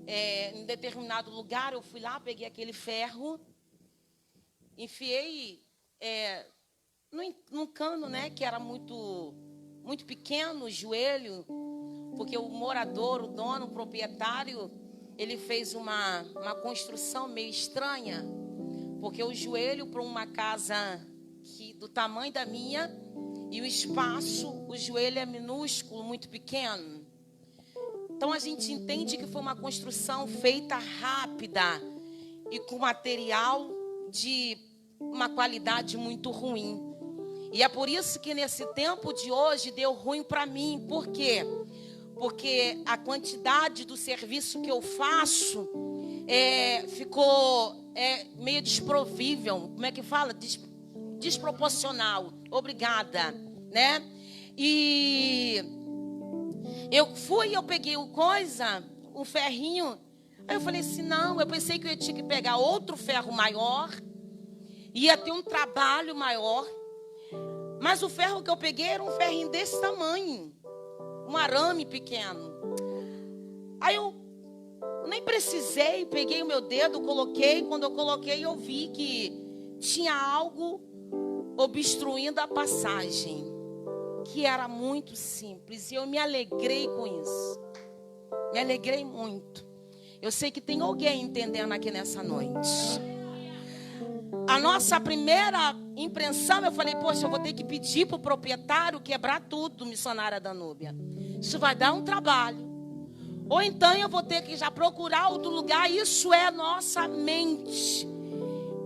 [SPEAKER 10] em determinado lugar. Eu fui lá, peguei aquele ferro, enfiei num cano, né, que era muito, muito pequeno, o joelho, porque o morador, o dono, o proprietário, ele fez uma construção meio estranha, porque o joelho para uma casa do tamanho da minha, e o espaço, o joelho é minúsculo, muito pequeno. Então a gente entende que foi uma construção feita rápida e com material de uma qualidade muito ruim. E é por isso que nesse tempo de hoje deu ruim para mim. Por quê? Porque a quantidade do serviço que eu faço ficou meio desprovível. Como é que fala? Desproporcional. Obrigada, né? E eu peguei o ferrinho. Aí eu falei assim, não, eu pensei que eu tinha que pegar outro ferro maior, ia ter um trabalho maior, mas o ferro que eu peguei era um ferrinho desse tamanho, um arame pequeno. Aí eu nem precisei, peguei o meu dedo, coloquei, quando eu coloquei eu vi que tinha algo obstruindo a passagem, que era muito simples, e eu me alegrei com isso, me alegrei muito. Eu sei que tem alguém entendendo aqui nessa noite. A nossa primeira impressão, eu falei, poxa, eu vou ter que pedir para o proprietário quebrar tudo, missionária Danúbia. Isso vai dar um trabalho. Ou então eu vou ter que já procurar outro lugar. Isso é nossa mente.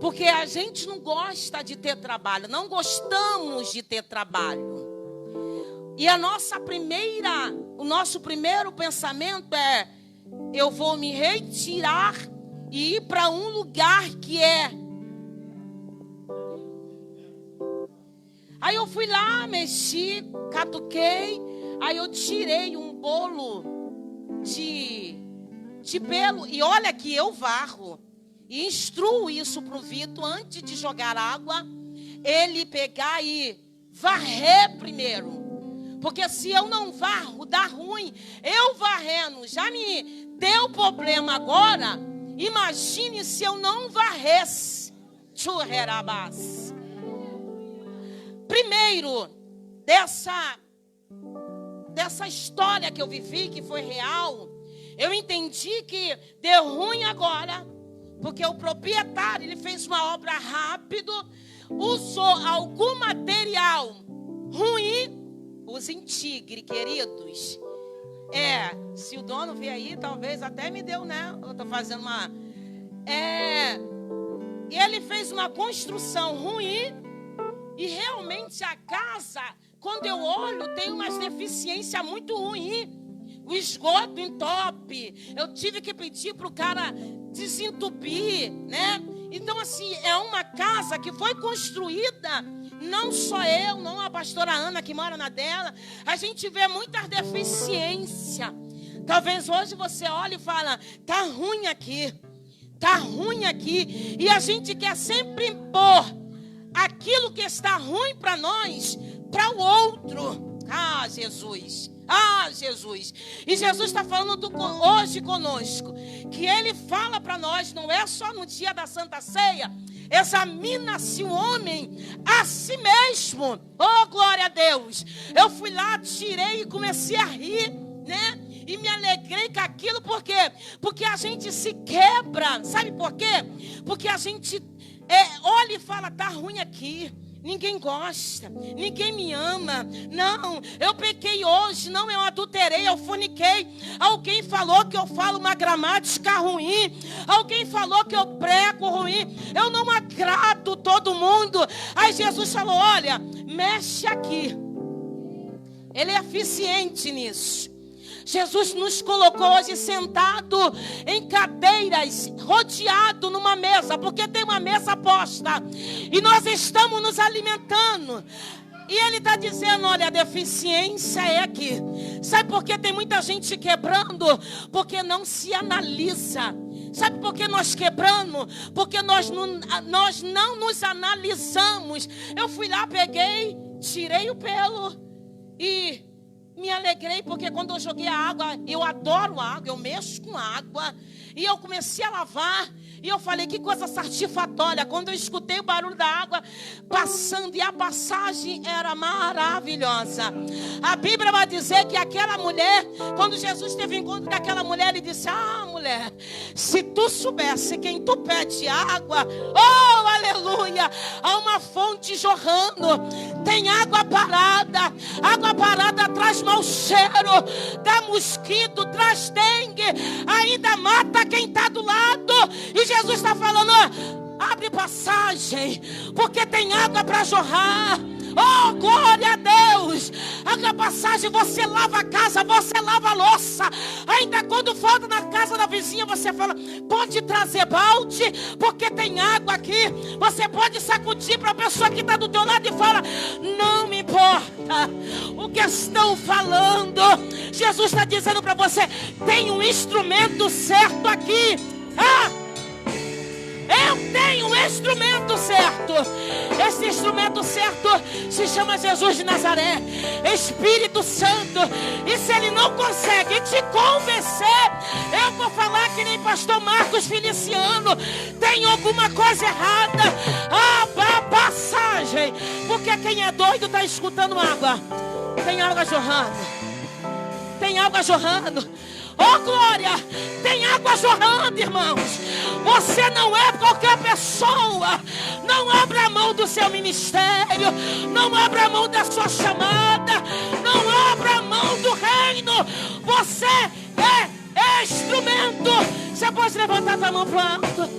[SPEAKER 10] Porque a gente não gosta de ter trabalho. Não gostamos de ter trabalho. E o nosso primeiro pensamento é: eu vou me retirar e ir para um lugar que é. Aí eu fui lá, mexi, catuquei. Aí eu tirei um bolo de pelo. E olha que eu varro. E instruo isso para o Vitor, antes de jogar água, ele pegar e varrer primeiro. Porque se eu não varro, dá ruim. Eu varrendo, já me deu problema agora. Imagine se eu não varresse. Churrerabás. Primeiro, dessa história que eu vivi, que foi real, eu entendi que deu ruim agora. Porque o proprietário, ele fez uma obra rápido, usou algum material ruim. Usem tigre, queridos. Se o dono vier aí, talvez até me deu, né? Eu tô fazendo uma... Ele fez uma construção ruim. E realmente a casa, quando eu olho, tem umas deficiências muito ruins. O esgoto entope. Eu tive que pedir para o cara desentupir, né? Então, assim, é uma casa que foi construída, não só eu, não a pastora Ana que mora na dela. A gente vê muitas deficiências. Talvez hoje você olhe e fala, tá ruim aqui. Tá ruim aqui. E a gente quer sempre impor aquilo que está ruim para nós, para o outro. Ah, Jesus. Ah, Jesus. E Jesus está falando hoje conosco, que Ele fala para nós, não é só no dia da Santa Ceia. Examina-se o homem a si mesmo. Oh, glória a Deus. Eu fui lá, tirei e comecei a rir, né? E me alegrei com aquilo, por quê? Porque a gente se quebra. Sabe por quê? Porque a gente olha e fala, tá ruim aqui. Ninguém gosta, ninguém me ama. Não, eu pequei hoje, não, eu adulterei, eu forniquei. Alguém falou que eu falo uma gramática ruim. Alguém falou que eu prego ruim. Eu não agrado todo mundo. Aí Jesus falou, olha, mexe aqui. Ele é eficiente nisso. Jesus nos colocou hoje sentado em cadeiras, rodeado numa mesa, porque tem uma mesa posta. E nós estamos nos alimentando. E Ele está dizendo, olha, a deficiência é aqui. Sabe por que tem muita gente quebrando? Porque não se analisa. Sabe por que nós quebramos? Porque nós não nos analisamos. Eu fui lá, peguei, tirei o pelo e... me alegrei porque quando eu joguei a água, eu adoro água, eu mexo com água. E eu comecei a lavar. E eu falei, que coisa satisfatória. Quando eu escutei o barulho da água passando, e a passagem era maravilhosa. A Bíblia vai dizer que aquela mulher, quando Jesus teve encontro com aquela mulher, ele disse: ah, mulher, se tu soubesse quem tu pede água, oh, aleluia, há uma fonte jorrando, tem água parada. Água parada traz mau cheiro, dá mosquito, traz dengue, ainda mata quem está do lado. E Jesus está falando: abre passagem, porque tem água para jorrar. Oh, glória a Deus. Água passagem, você lava a casa, você lava a louça. Ainda quando falta na casa da vizinha, você fala: pode trazer balde, porque tem água aqui. Você pode sacudir para a pessoa que está do teu lado e fala: não me importa o que estão falando. Jesus está dizendo para você: tem um instrumento certo aqui. Eu tenho um instrumento certo. Esse instrumento certo se chama Jesus de Nazaré, Espírito Santo. E se ele não consegue te convencer, eu vou falar que nem pastor Marcos Feliciano: tem alguma coisa errada. A passagem, porque quem é doido está escutando água. Tem água jorrando. Tem água jorrando. Oh, glória, tem água jorrando, irmãos. Você não é qualquer pessoa. Não abra mão do seu ministério. Não abra mão da sua chamada. Não abra mão do reino. Você é instrumento. Você pode levantar a tua mão para o alto.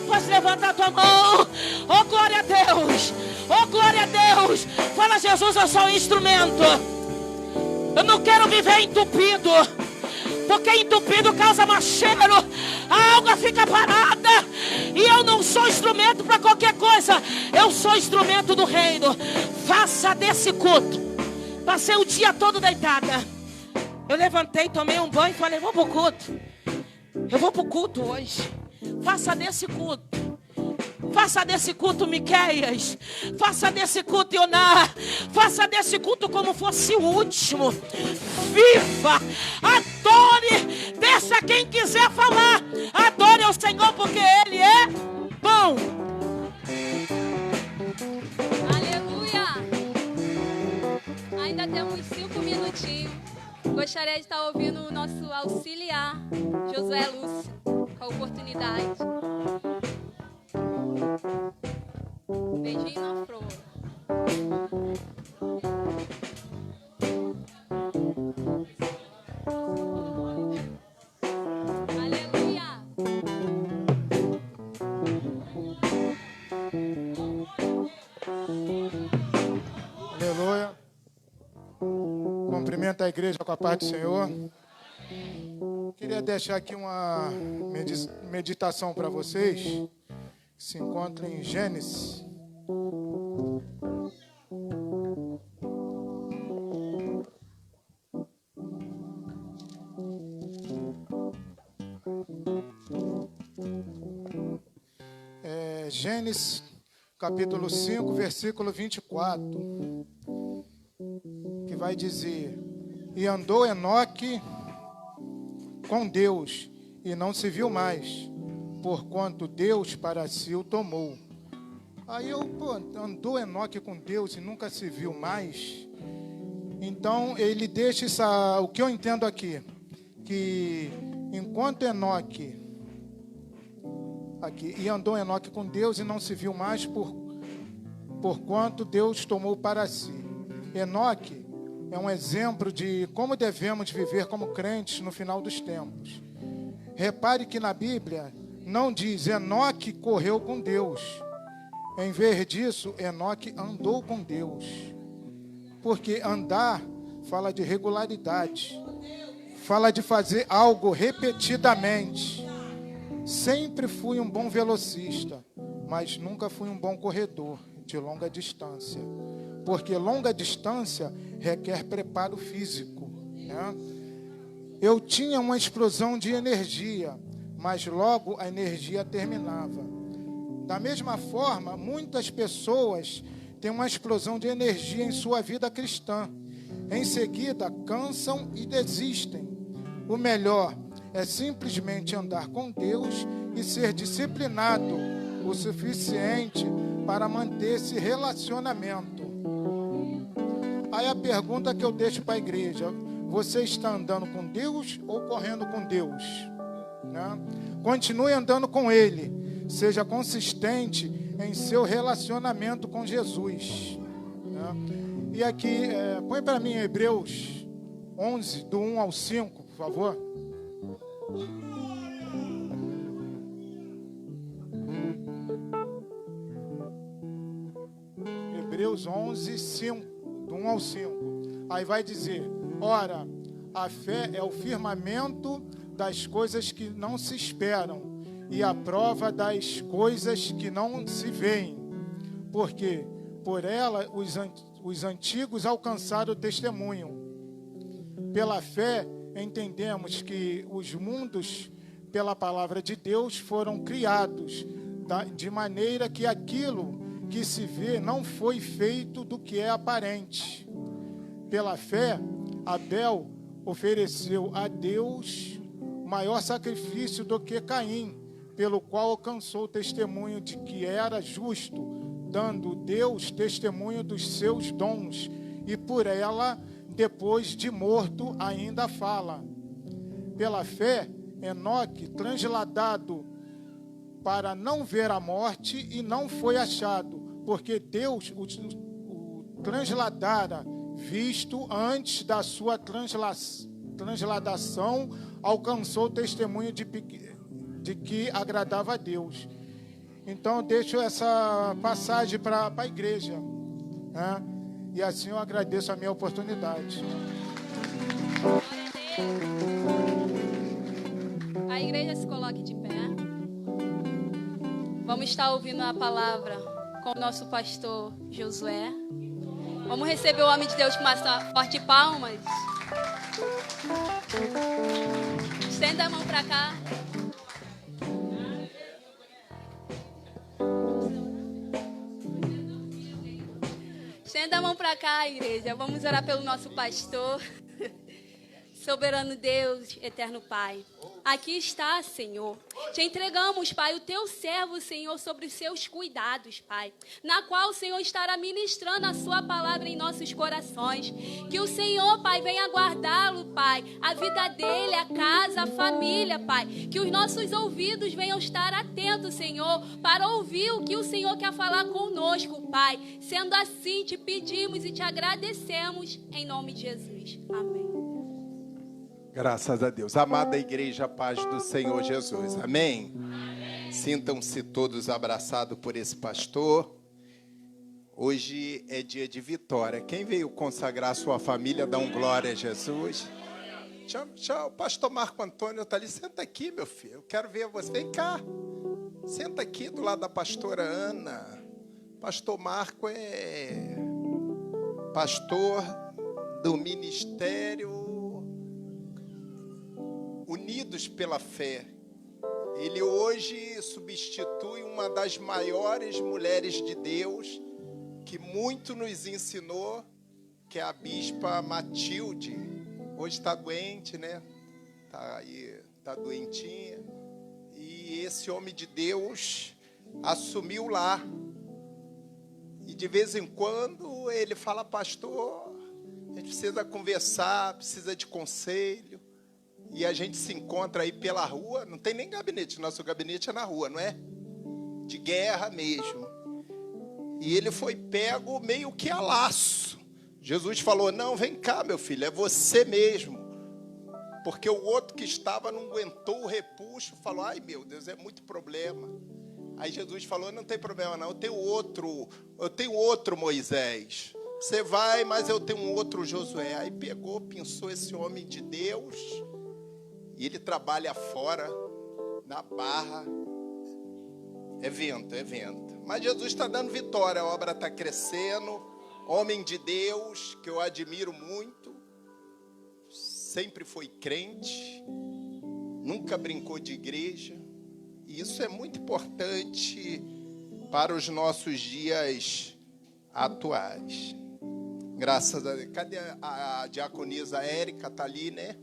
[SPEAKER 10] Pode levantar a tua mão. Oh, glória a Deus. Oh, glória a Deus. Fala: Jesus, eu sou um instrumento. Eu não quero viver entupido, porque entupido causa mau cheiro, a água fica parada. E eu não sou instrumento para qualquer coisa. Eu sou instrumento do reino. Faça desse culto. Passei o dia todo deitada. Eu levantei, tomei um banho e falei: vou para o culto. Eu vou para o culto hoje. Faça desse culto. Faça desse culto Miqueias. Faça desse culto Ioná. Faça desse culto como fosse o último. Viva, adore. Deixa quem quiser falar. Adore ao Senhor, porque Ele é bom.
[SPEAKER 2] Aleluia. Ainda temos 5 minutinhos. Gostaria de estar ouvindo o nosso auxiliar, Josué Lúcio, com a oportunidade. Beijinho na flor. Aleluia.
[SPEAKER 3] Aleluia. Cumprimento a igreja com a paz do Senhor. Queria deixar aqui uma meditação para vocês, que se encontra em Gênesis. Gênesis, capítulo 5, versículo 24, que vai dizer: e andou Enoque com Deus, e não se viu mais, porquanto Deus para si o tomou. Aí andou Enoque com Deus e nunca se viu mais. Então ele deixa o que eu entendo aqui, que enquanto Enoque e andou Enoque com Deus e não se viu mais, porquanto Deus tomou para si. Enoque é um exemplo de como devemos viver como crentes no final dos tempos. Repare que na Bíblia não diz Enoque correu com Deus. Em vez disso, Enoque andou com Deus. Porque andar fala de regularidade, fala de fazer algo repetidamente. Sempre fui um bom velocista, mas nunca fui um bom corredor de longa distância. Porque longa distância requer preparo físico, né? Eu tinha uma explosão de energia, mas logo a energia terminava. Da mesma forma, muitas pessoas têm uma explosão de energia em sua vida cristã. Em seguida, cansam e desistem. O melhor é simplesmente andar com Deus e ser disciplinado o suficiente para manter esse relacionamento. Aí a pergunta que eu deixo para a igreja: você está andando com Deus ou correndo com Deus? Né? Continue andando com Ele. Seja consistente em seu relacionamento com Jesus. Né? E aqui, põe para mim Hebreus 11, do 1 ao 5, por favor. Hebreus 11, 5, do 1 ao 5. Aí vai dizer: ora, a fé é o firmamento das coisas que não se esperam e a prova das coisas que não se veem, porque por ela os antigos alcançaram o testemunho. Pela fé entendemos que os mundos, pela palavra de Deus, foram criados, de maneira que aquilo que se vê não foi feito do que é aparente. Pela fé, Abel ofereceu a Deus maior sacrifício do que Caim, pelo qual alcançou o testemunho de que era justo, dando Deus testemunho dos seus dons, e por ela, depois de morto, ainda fala. Pela fé, Enoque, transladado para não ver a morte, e não foi achado, porque Deus o transladara, visto antes da sua transladação, alcançou o testemunho de que agradava a Deus. Então eu deixo essa passagem para a igreja, né? E assim eu agradeço a minha oportunidade.
[SPEAKER 2] A igreja se coloque de pé. Vamos estar ouvindo a palavra com o nosso pastor Josué. Vamos receber o homem de Deus com uma forte palmas. Estenda a mão para cá. Estenda a mão para cá, igreja. Vamos orar pelo nosso pastor. Soberano Deus, eterno Pai, aqui está, Senhor. Te entregamos, Pai, o teu servo, Senhor, sobre os seus cuidados, Pai, na qual o Senhor estará ministrando a sua palavra em nossos corações. Que o Senhor, Pai, venha guardá-lo, Pai, a vida dele, a casa, a família, Pai. Que os nossos ouvidos venham estar atentos, Senhor, para ouvir o que o Senhor quer falar conosco, Pai. Sendo assim, te pedimos e te agradecemos, em nome de Jesus. Amém.
[SPEAKER 11] Graças a Deus. Amada igreja, paz do Senhor Jesus. Amém? Amém. Sintam-se todos abraçados por esse pastor. Hoje é dia de vitória. Quem veio consagrar sua família, dá um glória a Jesus. Tchau, pastor Marco Antônio está ali. Senta aqui, meu filho. Eu quero ver você. Vem cá. Senta aqui do lado da pastora Ana. Pastor Marco é pastor do ministério Unidos pela Fé. Ele hoje substitui uma das maiores mulheres de Deus, que muito nos ensinou, que é a bispa Matilde. Hoje está doente, né? Está doentinha. E esse homem de Deus assumiu lá. E de vez em quando ele fala: pastor, a gente precisa conversar, precisa de conselho. E a gente se encontra aí pela rua, não tem nem gabinete, nosso gabinete é na rua, não é? De guerra mesmo. E ele foi pego meio que a laço. Jesus falou: não, vem cá, meu filho, é você mesmo. Porque o outro que estava não aguentou o repuxo, falou: ai meu Deus, é muito problema. Aí Jesus falou: não tem problema não, eu tenho outro Moisés. Você vai, mas eu tenho um outro Josué. Aí pegou, pensou esse homem de Deus. E ele trabalha fora, na Barra. É vento. Mas Jesus está dando vitória, a obra está crescendo. Homem de Deus, que eu admiro muito. Sempre foi crente. Nunca brincou de igreja. E isso é muito importante para os nossos dias atuais. Graças a Deus. Cadê a diaconisa Érica? Está ali, né?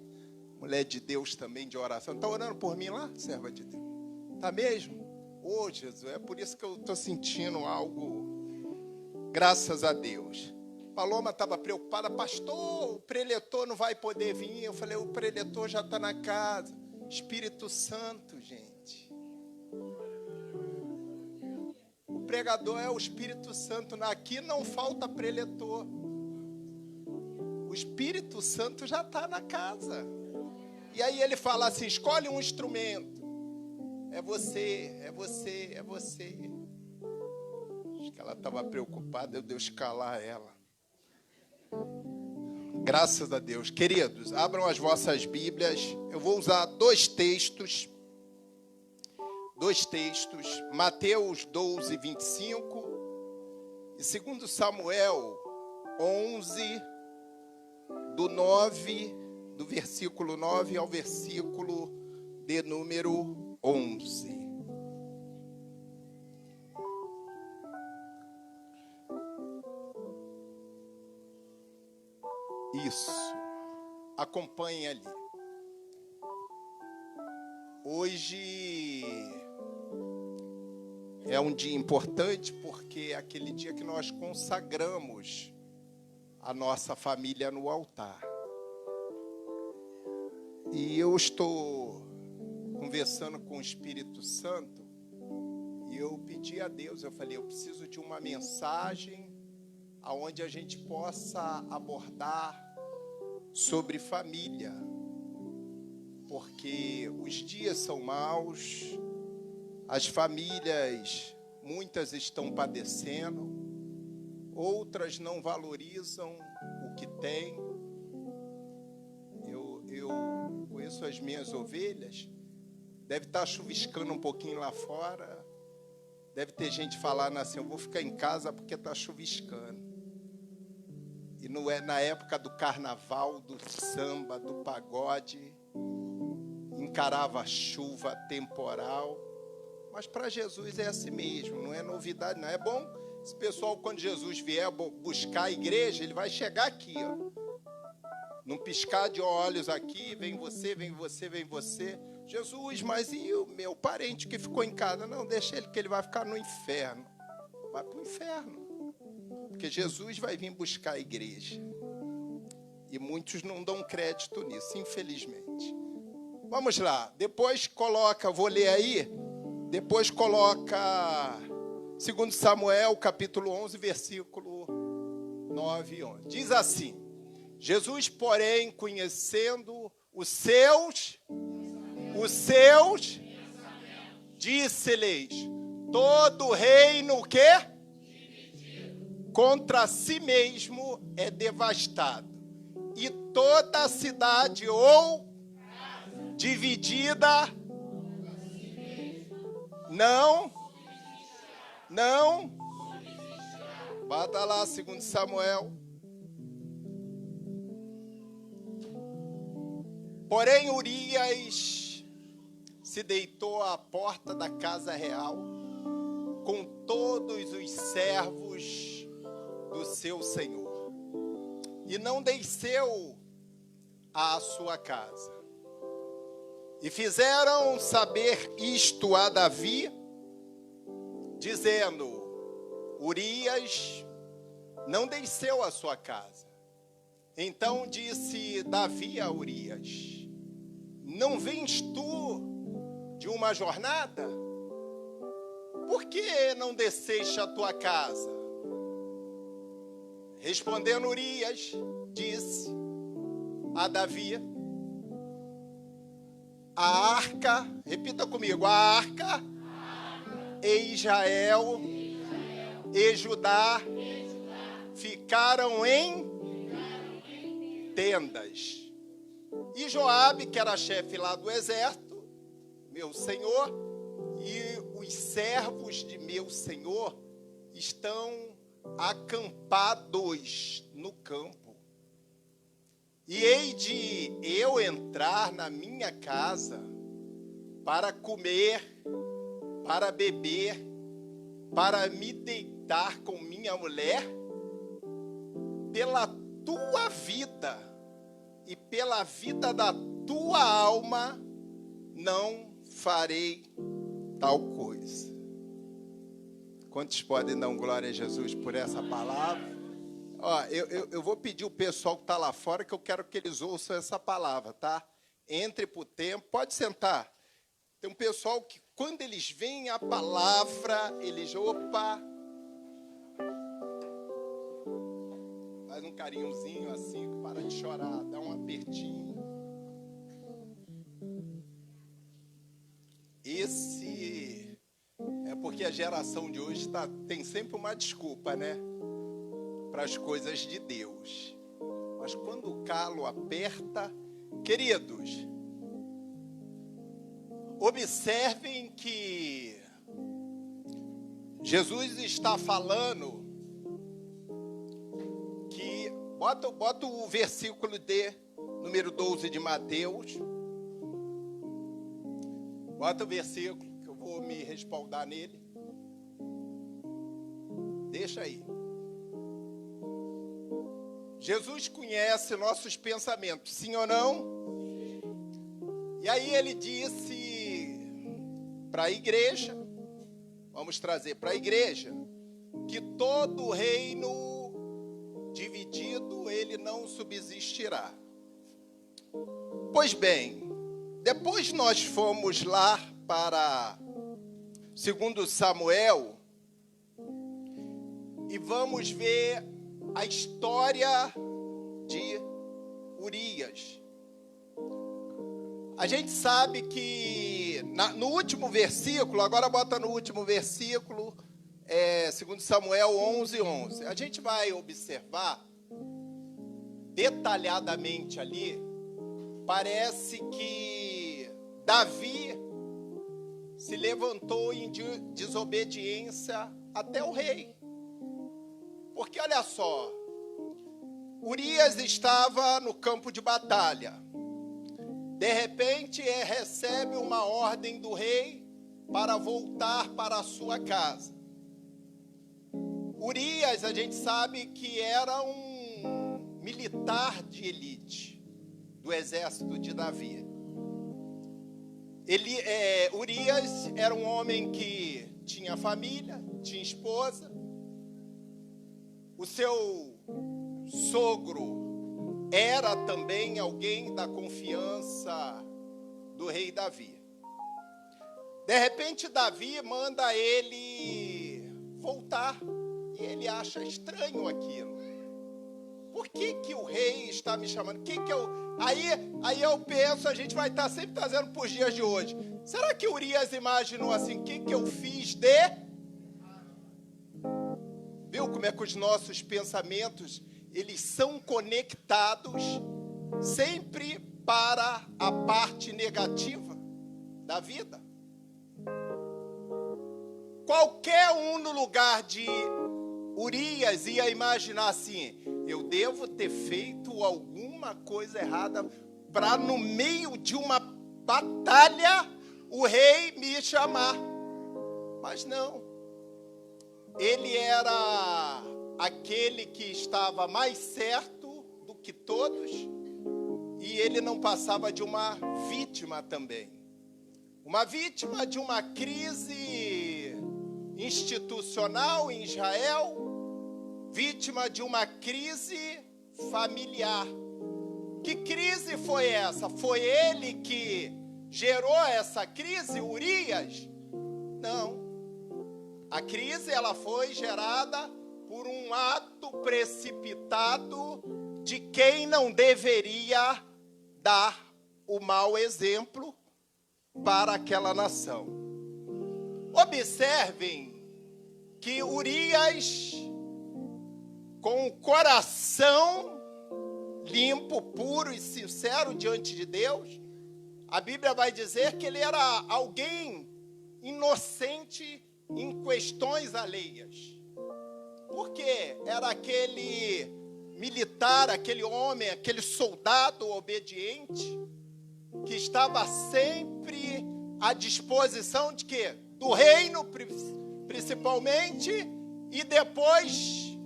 [SPEAKER 11] Mulher de Deus também, de oração. Está orando por mim lá, serva de Deus? Tá mesmo? Ô, Jesus, é por isso que eu estou sentindo algo, graças a Deus. Paloma estava preocupada, pastor, o preletor não vai poder vir. Eu falei, o preletor já está na casa. Espírito Santo, gente. O pregador é o Espírito Santo. Aqui não falta preletor. O Espírito Santo já está na casa. E aí ele fala assim, escolhe um instrumento. É você, é você, é você. Acho que ela estava preocupada, eu Deus calar ela. Graças a Deus. Queridos, abram as vossas Bíblias. Eu vou usar dois textos. Mateus 12, 25. E 2 Samuel 11, do versículo 9 ao versículo de número 11. Isso. Acompanhe ali. Hoje é um dia importante porque é aquele dia que nós consagramos a nossa família no altar. E eu estou conversando com o Espírito Santo e eu pedi a Deus, eu falei, eu preciso de uma mensagem aonde a gente possa abordar sobre família, porque os dias são maus, as famílias, muitas estão padecendo, outras não valorizam o que têm. Eu conheço as minhas ovelhas, deve estar chuviscando um pouquinho lá fora, deve ter gente falando assim, eu vou ficar em casa porque está chuviscando. E não é na época do carnaval, do samba, do pagode, encarava a chuva temporal. Mas para Jesus é assim mesmo, não é novidade, não. É bom, esse pessoal, quando Jesus vier buscar a igreja, ele vai chegar aqui, ó. Num piscar de olhos aqui, vem você, vem você, vem você. Jesus, mas e o meu parente que ficou em casa? Não, deixa ele que ele vai ficar no inferno. Vai para o inferno. Porque Jesus vai vir buscar a igreja. E muitos não dão crédito nisso, infelizmente. Vamos lá. Depois coloca, vou ler aí. Depois coloca 2 Samuel, capítulo 11, versículo 9 e 11. Diz assim, Jesus, porém, conhecendo os seus, disse-lhes, todo reino o quê? Contra si mesmo é devastado, e toda a cidade ou dividida não, bata lá 2 Samuel. Porém, Urias se deitou à porta da casa real com todos os servos do seu senhor e não desceu à sua casa. E fizeram saber isto a Davi, dizendo, Urias não desceu à sua casa. Então disse Davi a Urias, não vens tu de uma jornada? Por que não desceste à tua casa? Respondendo Urias, disse a Davi, a arca, repita comigo, a arca, e Israel e Judá ficaram em tendas. E Joabe, que era chefe lá do exército, meu senhor, e os servos de meu senhor estão acampados no campo. E hei de eu entrar na minha casa para comer, para beber, para me deitar com minha mulher? Pela tua vida e pela vida da tua alma não farei tal coisa. Quantos podem dar glória a Jesus por essa palavra? Ó, eu vou pedir o pessoal que está lá fora, que eu quero que eles ouçam essa palavra, tá? Entre por tempo, pode sentar. Tem um pessoal que, quando eles veem a palavra, eles, opa, faz um carinhozinho assim, para de chorar, dá um apertinho. Esse é porque a geração de hoje tem sempre uma desculpa, né? Para as coisas de Deus. Mas quando o calo aperta, queridos, observem que Jesus está falando que, bota o versículo número 12 de Mateus, bota o versículo, que eu vou me respaldar nele, deixa aí. Jesus conhece nossos pensamentos, sim ou não? E aí ele disse para a igreja, vamos trazer para a igreja, que todo reino dividido, ele não subsistirá. Pois bem, depois nós fomos lá para 2 Samuel e vamos ver a história de Urias. A gente sabe que no último versículo, agora bota no último versículo, 2 Samuel 11:11. A gente vai observar detalhadamente ali, parece que Davi se levantou em desobediência até o rei. Porque olha só, Urias estava no campo de batalha. De repente, recebe uma ordem do rei para voltar para a sua casa. Urias, a gente sabe que era um militar de elite do exército de Davi. Urias era um homem que tinha família, tinha esposa. O seu sogro era também alguém da confiança do rei Davi. De repente, Davi manda ele voltar. E ele acha estranho aquilo. Por que o rei está me chamando? Aí eu penso, a gente vai estar sempre trazendo para os dias de hoje. Será que Urias imaginou assim, o que eu fiz de... Viu como é que os nossos pensamentos, eles são conectados sempre para a parte negativa da vida? Qualquer um no lugar de Urias ia imaginar assim, eu devo ter feito alguma coisa errada para no meio de uma batalha o rei me chamar. Mas não. Ele era aquele que estava mais certo do que todos e ele não passava de uma vítima também. Uma vítima de uma crise institucional em Israel, vítima de uma crise familiar. Que crise foi essa? Foi ele que gerou essa crise, Urias? Não. A crise ela foi gerada por um ato precipitado de quem não deveria dar o mau exemplo para aquela nação. Observem que Urias, com o coração limpo, puro e sincero diante de Deus, a Bíblia vai dizer que ele era alguém inocente em questões alheias. Porque era aquele militar, aquele homem, aquele soldado obediente que estava sempre à disposição de quê? Do reino, principalmente, e depois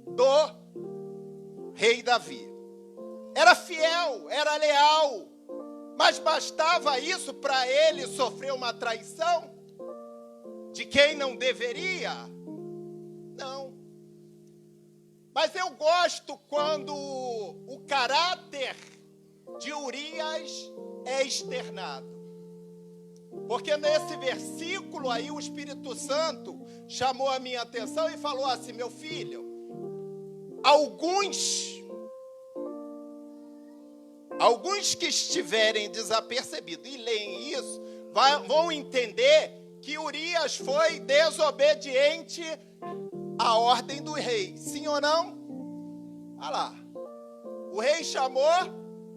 [SPEAKER 11] do rei Davi. Era fiel, era leal, mas bastava isso para ele sofrer uma traição? de quem não deveria? Não. Mas eu gosto quando o caráter de Urias é externado. Porque nesse versículo aí o Espírito Santo chamou a minha atenção e falou assim: meu filho, alguns que estiverem desapercebidos e leem isso, vão entender que Urias foi desobediente à ordem do rei. Sim ou não? Olha lá. O rei chamou,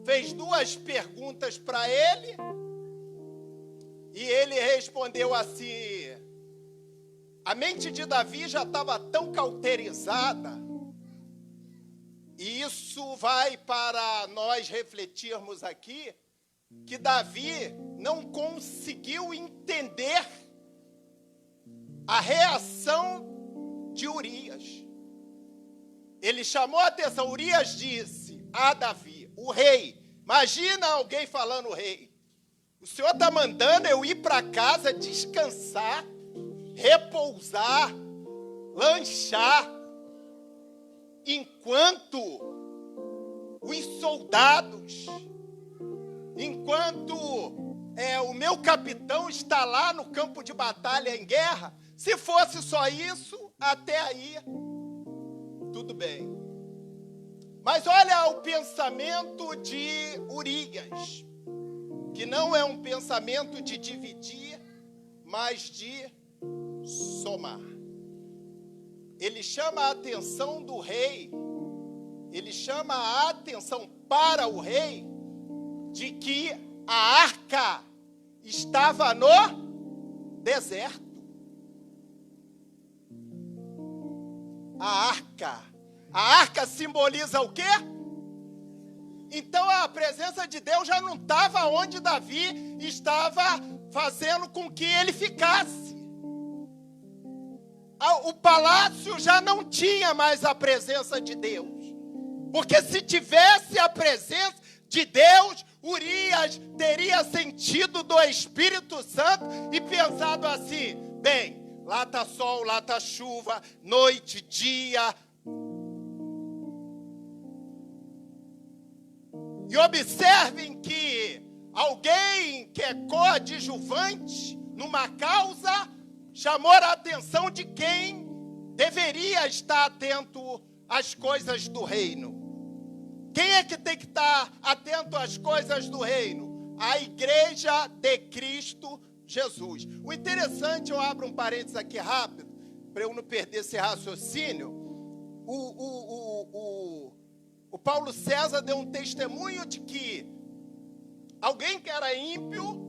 [SPEAKER 11] fez 2 perguntas para ele, e ele respondeu assim. A mente de Davi já estava tão cauterizada, e isso vai para nós refletirmos aqui, que Davi não conseguiu entender a reação de Urias. Ele chamou a atenção. Urias disse a Davi, o rei, imagina alguém falando: o rei, o senhor está mandando eu ir para casa descansar, repousar, lanchar, enquanto os soldados, enquanto o meu capitão está lá no campo de batalha em guerra? Se fosse só isso, até aí, tudo bem. Mas olha o pensamento de Urias, que não é um pensamento de dividir, mas de somar. Ele chama a atenção do rei, ele chama a atenção para o rei de que a arca estava no deserto. A arca simboliza o quê? Então a presença de Deus já não estava onde Davi estava fazendo com que ele ficasse. O palácio já não tinha mais a presença de Deus. Porque se tivesse a presença de Deus, Urias teria sentido do Espírito Santo e pensado assim: bem, lá está sol, lá está chuva, noite, dia. E observem que alguém que é coadjuvante numa causa chamou a atenção de quem deveria estar atento às coisas do reino. Quem é que tem que estar atento às coisas do reino? A igreja de Cristo Jesus. O interessante, eu abro um parênteses aqui rápido, para eu não perder esse raciocínio. O Paulo César deu um testemunho de que alguém que era ímpio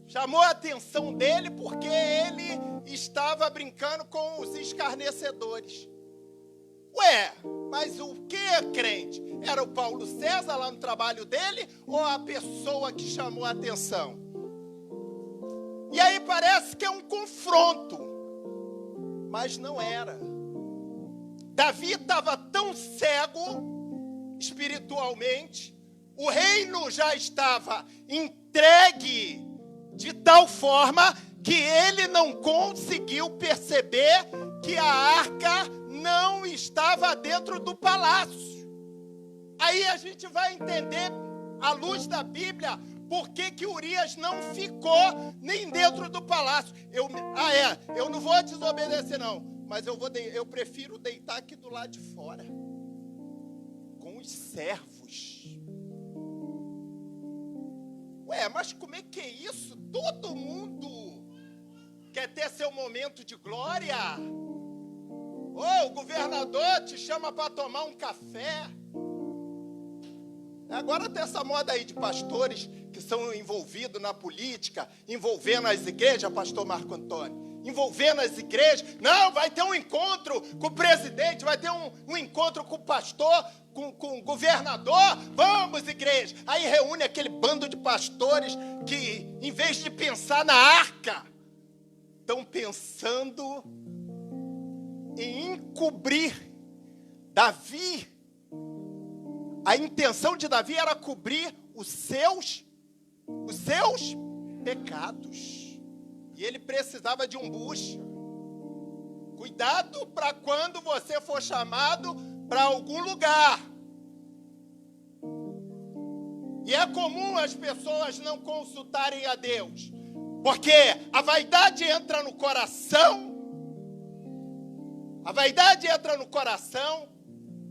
[SPEAKER 11] chamou a atenção dele porque ele estava brincando com os escarnecedores. Ué, mas o que é crente? Era o Paulo César lá no trabalho dele ou a pessoa que chamou a atenção? E aí parece que é um confronto, mas não era. Davi estava tão cego espiritualmente, o reino já estava entregue de tal forma que ele não conseguiu perceber que a arca não estava dentro do palácio. Aí a gente vai entender, à luz da Bíblia, por que Urias não ficou nem dentro do palácio. Eu não vou desobedecer não, mas eu prefiro deitar aqui do lado de fora, com os servos. Ué, mas como é que é isso? Todo mundo quer ter seu momento de glória. O governador te chama para tomar um café. Agora tem essa moda aí de pastores que são envolvidos na política, envolvendo as igrejas, pastor Marco Antônio, envolvendo as igrejas. Não, vai ter um encontro com o presidente, vai ter um encontro com o pastor, com o governador. Vamos, igreja. Aí reúne aquele bando de pastores que, em vez de pensar na arca, estão pensando em encobrir Davi. A intenção de Davi era cobrir os seus pecados. E ele precisava de um bucha. Cuidado para quando você for chamado para algum lugar. E é comum as pessoas não consultarem a Deus, porque a vaidade entra no coração. A vaidade entra no coração.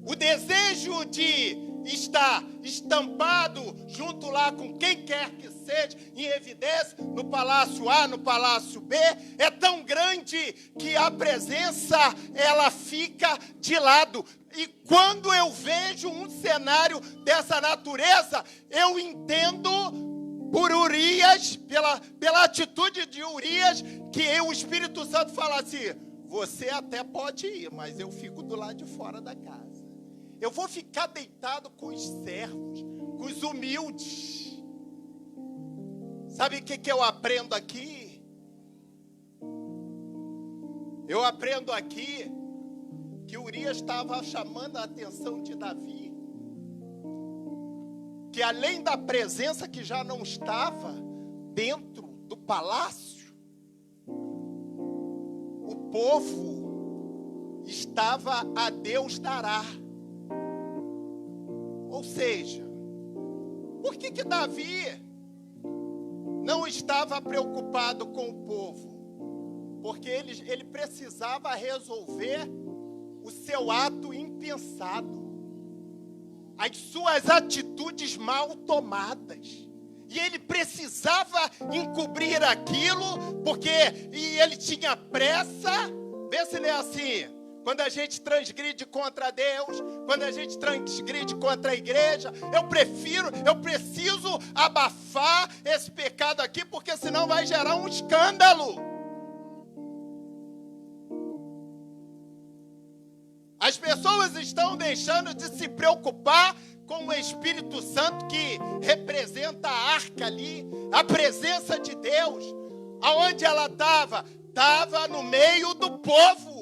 [SPEAKER 11] O desejo de estar estampado junto lá com quem quer que seja, em evidência, no palácio A, no palácio B, é tão grande que a presença, ela fica de lado. E quando eu vejo um cenário dessa natureza, eu entendo por Urias, pela atitude de Urias, que o Espírito Santo fala assim: você até pode ir, mas eu fico do lado de fora da casa. Eu vou ficar deitado com os servos, com os humildes. Sabe o que eu aprendo aqui? Eu aprendo aqui que Urias estava chamando a atenção de Davi, que além da presença que já não estava dentro do palácio, o povo estava a Deus dará. Ou seja, por que Davi não estava preocupado com o povo? Porque ele precisava resolver o seu ato impensado, as suas atitudes mal tomadas. E ele precisava encobrir aquilo, porque ele tinha pressa. Vê se não é assim. Quando a gente transgride contra Deus, quando a gente transgride contra a igreja, eu preciso abafar esse pecado aqui, porque senão vai gerar um escândalo. As pessoas estão deixando de se preocupar com o Espírito Santo, que representa a arca ali, a presença de Deus. Aonde ela estava? Estava no meio do povo.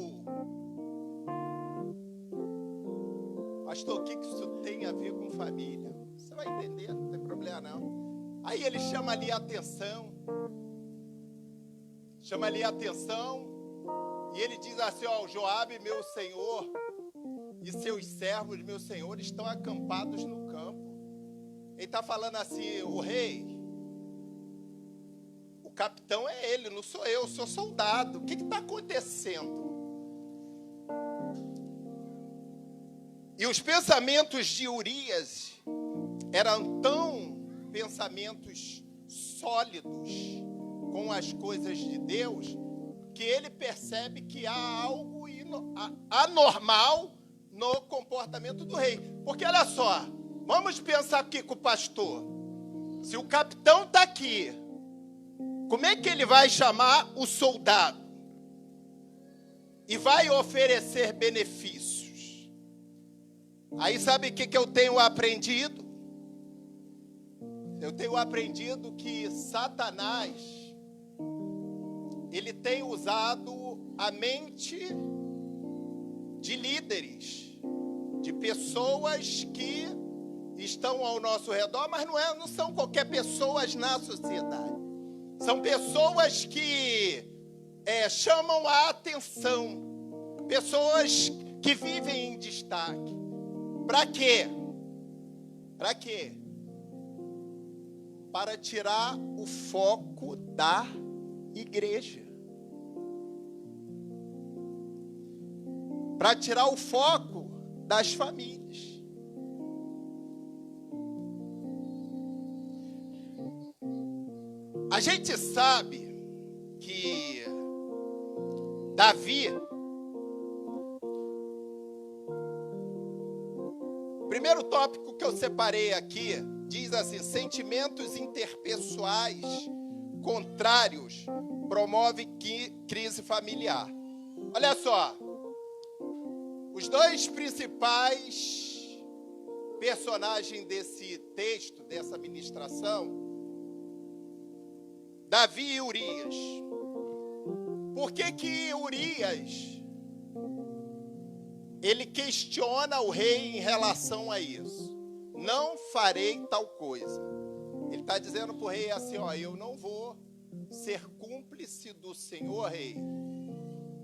[SPEAKER 11] Pastor, o que isso tem a ver com família? Você vai entender, não tem problema não. Aí ele chama ali a atenção. Chama ali a atenção. E ele diz assim, ó, Joabe, meu senhor, e seus servos, meu senhor, estão acampados no campo. Ele está falando assim, o rei, o capitão é ele, não sou eu sou soldado. O que está acontecendo? E os pensamentos de Urias eram tão pensamentos sólidos com as coisas de Deus, que ele percebe que há algo anormal no comportamento do rei. Porque olha só, vamos pensar aqui com o pastor. Se o capitão está aqui, como é que ele vai chamar o soldado? E vai oferecer benefícios? Aí sabe o que eu tenho aprendido? Eu tenho aprendido que Satanás, ele tem usado a mente de líderes, de pessoas que estão ao nosso redor, mas não são qualquer pessoas na sociedade. São pessoas que chamam a atenção, pessoas que vivem em destaque. Para quê? Para quê? Para tirar o foco da igreja. Para tirar o foco das famílias. A gente sabe que Davi, o primeiro tópico que eu separei aqui, diz assim, sentimentos interpessoais contrários promovem crise familiar. Olha só, os dois principais personagens desse texto, dessa ministração, Davi e Urias. Por que Urias, ele questiona o rei em relação a isso? Não farei tal coisa. Ele está dizendo para o rei assim, ó, eu não vou ser cúmplice cúmplice do Senhor, rei,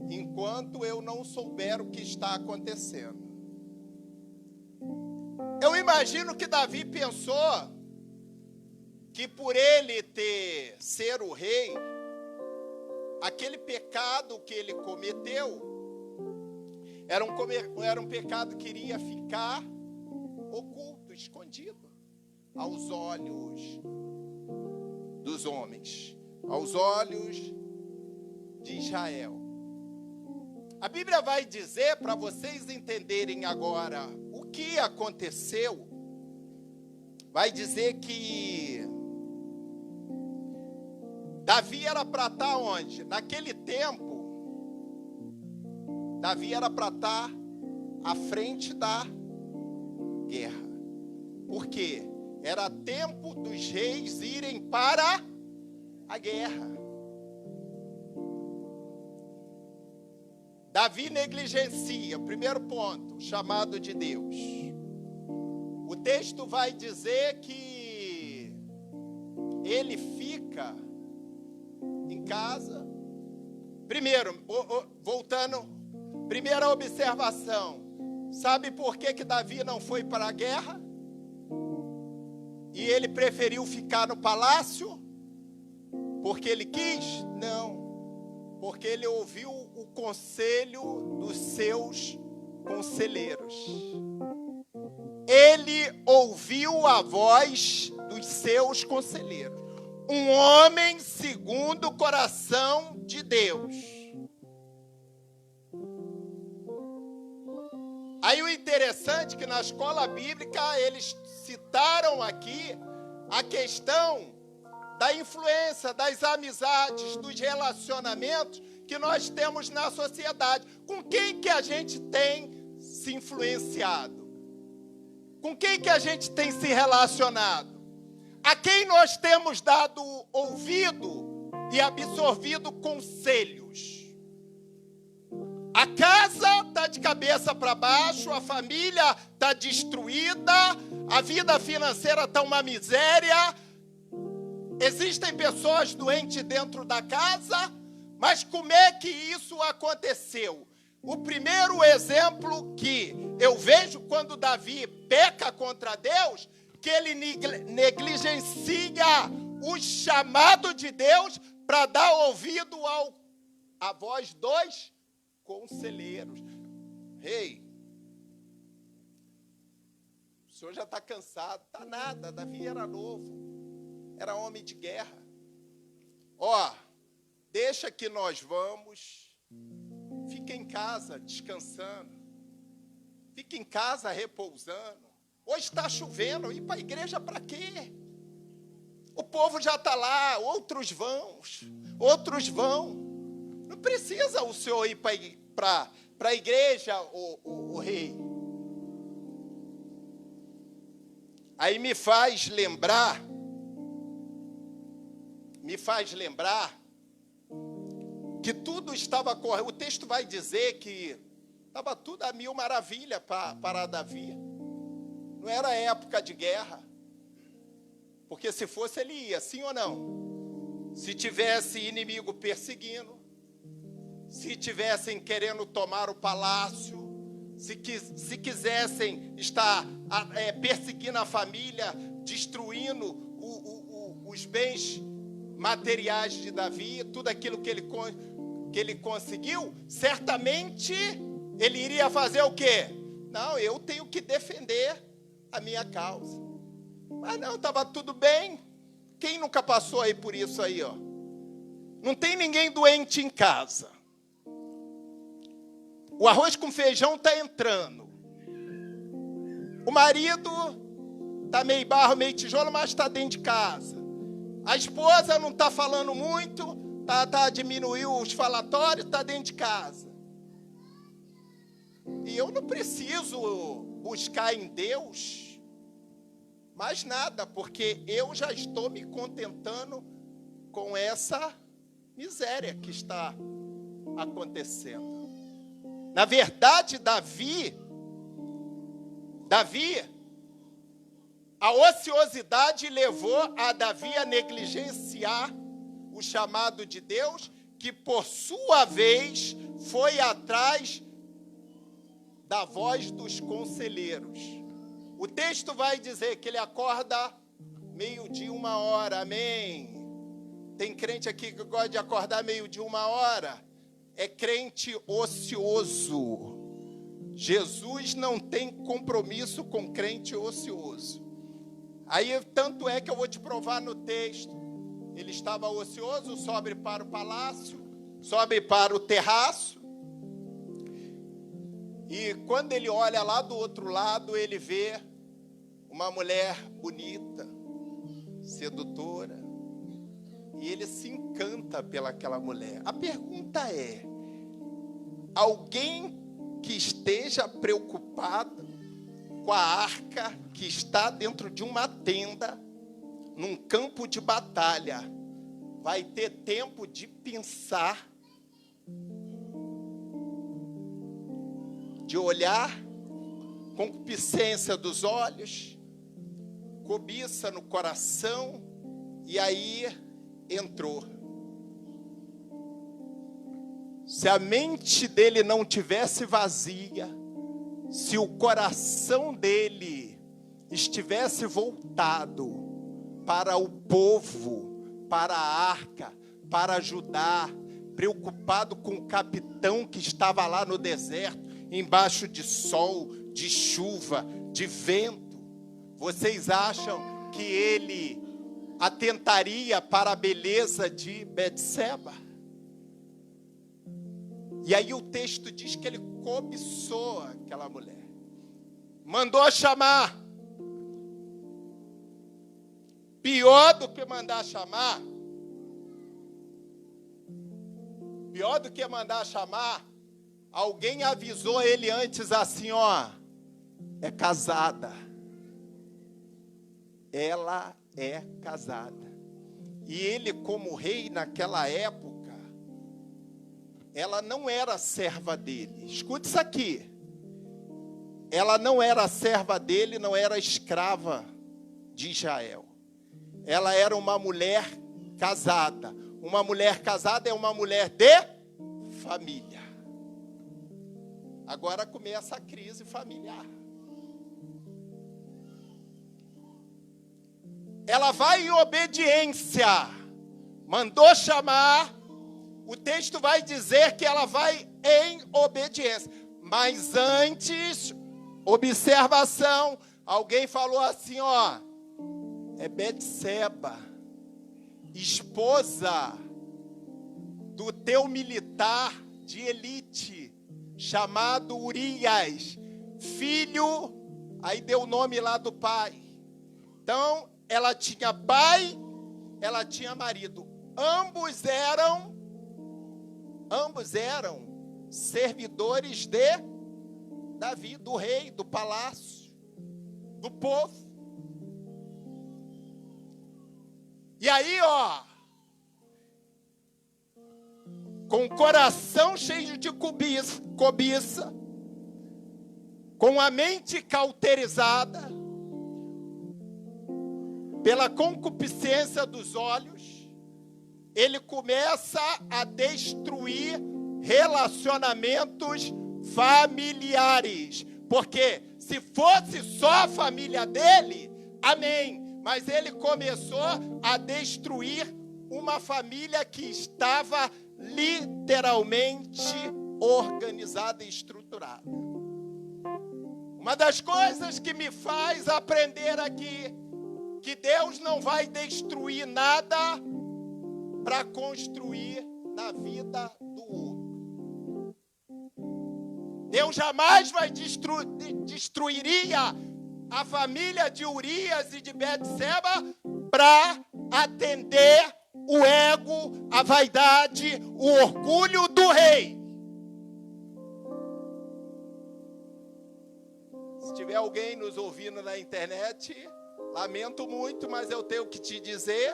[SPEAKER 11] enquanto eu não souber o que está acontecendo. Eu imagino que Davi pensou que por ele ser o rei, aquele pecado que ele cometeu era um pecado que iria ficar oculto, escondido aos olhos dos homens, aos olhos de Israel. A Bíblia vai dizer, para vocês entenderem agora o que aconteceu, vai dizer que Davi era para estar onde? Naquele tempo, Davi era para estar à frente da guerra. Por quê? Era tempo dos reis irem para a guerra. Davi negligencia, primeiro ponto, chamado de Deus. O texto vai dizer que ele fica em casa. Primeiro, voltando, primeira observação. Sabe por que Davi não foi para a guerra? E ele preferiu ficar no palácio? Porque ele quis? Não. Porque ele ouviu o conselho dos seus conselheiros. Ele ouviu a voz dos seus conselheiros. Um homem segundo o coração de Deus. Aí o interessante é que na escola bíblica eles citaram aqui a questão da influência, das amizades, dos relacionamentos que nós temos na sociedade. Com quem que a gente tem se influenciado? Com quem que a gente tem se relacionado? A quem nós temos dado ouvido e absorvido conselhos? A casa está de cabeça para baixo, a família está destruída, a vida financeira está uma miséria. Existem pessoas doentes dentro da casa, mas como é que isso aconteceu? O primeiro exemplo que eu vejo quando Davi peca contra Deus, que ele negligencia o chamado de Deus para dar ouvido à voz dos conselheiros. Rei, o senhor já está cansado. Está nada, Davi era novo. Era homem de guerra. Deixa que nós vamos. Fica em casa descansando. Fica em casa repousando. Hoje está chovendo. Ir para a igreja para quê? O povo já está lá. Outros vão. Não precisa o senhor ir para a igreja, o rei. Aí me faz lembrar que tudo estava correndo. O texto vai dizer que estava tudo a mil maravilha para Davi. Não era época de guerra. Porque se fosse, ele ia, sim ou não? Se tivesse inimigo perseguindo, se tivessem querendo tomar o palácio, se quisessem estar perseguindo a família, destruindo os bens materiais de Davi, tudo aquilo que ele conseguiu, certamente ele iria fazer o quê? Não, eu tenho que defender a minha causa. Mas não, estava tudo bem. Quem nunca passou aí por isso aí, ó? Não tem ninguém doente em casa. O arroz com feijão está entrando. O marido está meio barro, meio tijolo, mas está dentro de casa. A esposa não está falando muito, diminuiu os falatórios, está dentro de casa. E eu não preciso buscar em Deus mais nada, porque eu já estou me contentando com essa miséria que está acontecendo. Na verdade, Davi, a ociosidade levou a Davi a negligenciar o chamado de Deus, que por sua vez foi atrás da voz dos conselheiros. O texto vai dizer que ele acorda 12:00, 1h, amém? Tem crente aqui que gosta de acordar 12:00, 1h? É crente ocioso. Jesus não tem compromisso com crente ocioso. Aí, tanto é que eu vou te provar no texto. Ele estava ocioso, sobe para o palácio, sobe para o terraço. E quando ele olha lá do outro lado, ele vê uma mulher bonita, sedutora. E ele se encanta pelaquela mulher. A pergunta é: alguém que esteja preocupado com a arca que está dentro de uma tenda, num campo de batalha, vai ter tempo de pensar, de olhar, concupiscência dos olhos, cobiça no coração, e aí entrou. Se a mente dele não tivesse vazia, se o coração dele estivesse voltado para o povo, para a arca, para ajudar, preocupado com o capitão que estava lá no deserto, embaixo de sol, de chuva, de vento, vocês acham que ele atentaria para a beleza de Betseba? E aí o texto diz que ele cobiçou aquela mulher, mandou chamar. Pior do que mandar chamar, alguém avisou ele antes assim, ó, é casada. Ela é casada. E ele, como rei naquela época, ela não era serva dele. Escute isso aqui. Ela não era serva dele, não era escrava de Israel. Ela era uma mulher casada. Uma mulher casada é uma mulher de família. Agora começa a crise familiar. Ela vai em obediência. Mandou chamar. O texto vai dizer que ela vai em obediência. Mas antes, observação, alguém falou assim, ó, é Betseba, esposa do teu militar de elite, chamado Urias, filho, aí deu o nome lá do pai. Então, ela tinha pai, ela tinha marido. Ambos eram servidores de Davi, do rei, do palácio, do povo. E aí, ó, com o coração cheio de cobiça, com a mente cauterizada pela concupiscência dos olhos, ele começa a destruir relacionamentos familiares. Porque se fosse só a família dele, amém. Mas ele começou a destruir uma família que estava literalmente organizada e estruturada. Uma das coisas que me faz aprender aqui, que Deus não vai destruir nada para construir na vida do outro. Deus jamais vai destruiria a família de Urias e de Betseba para atender o ego, a vaidade, o orgulho do rei. Se tiver alguém nos ouvindo na internet, lamento muito, mas eu tenho que te dizer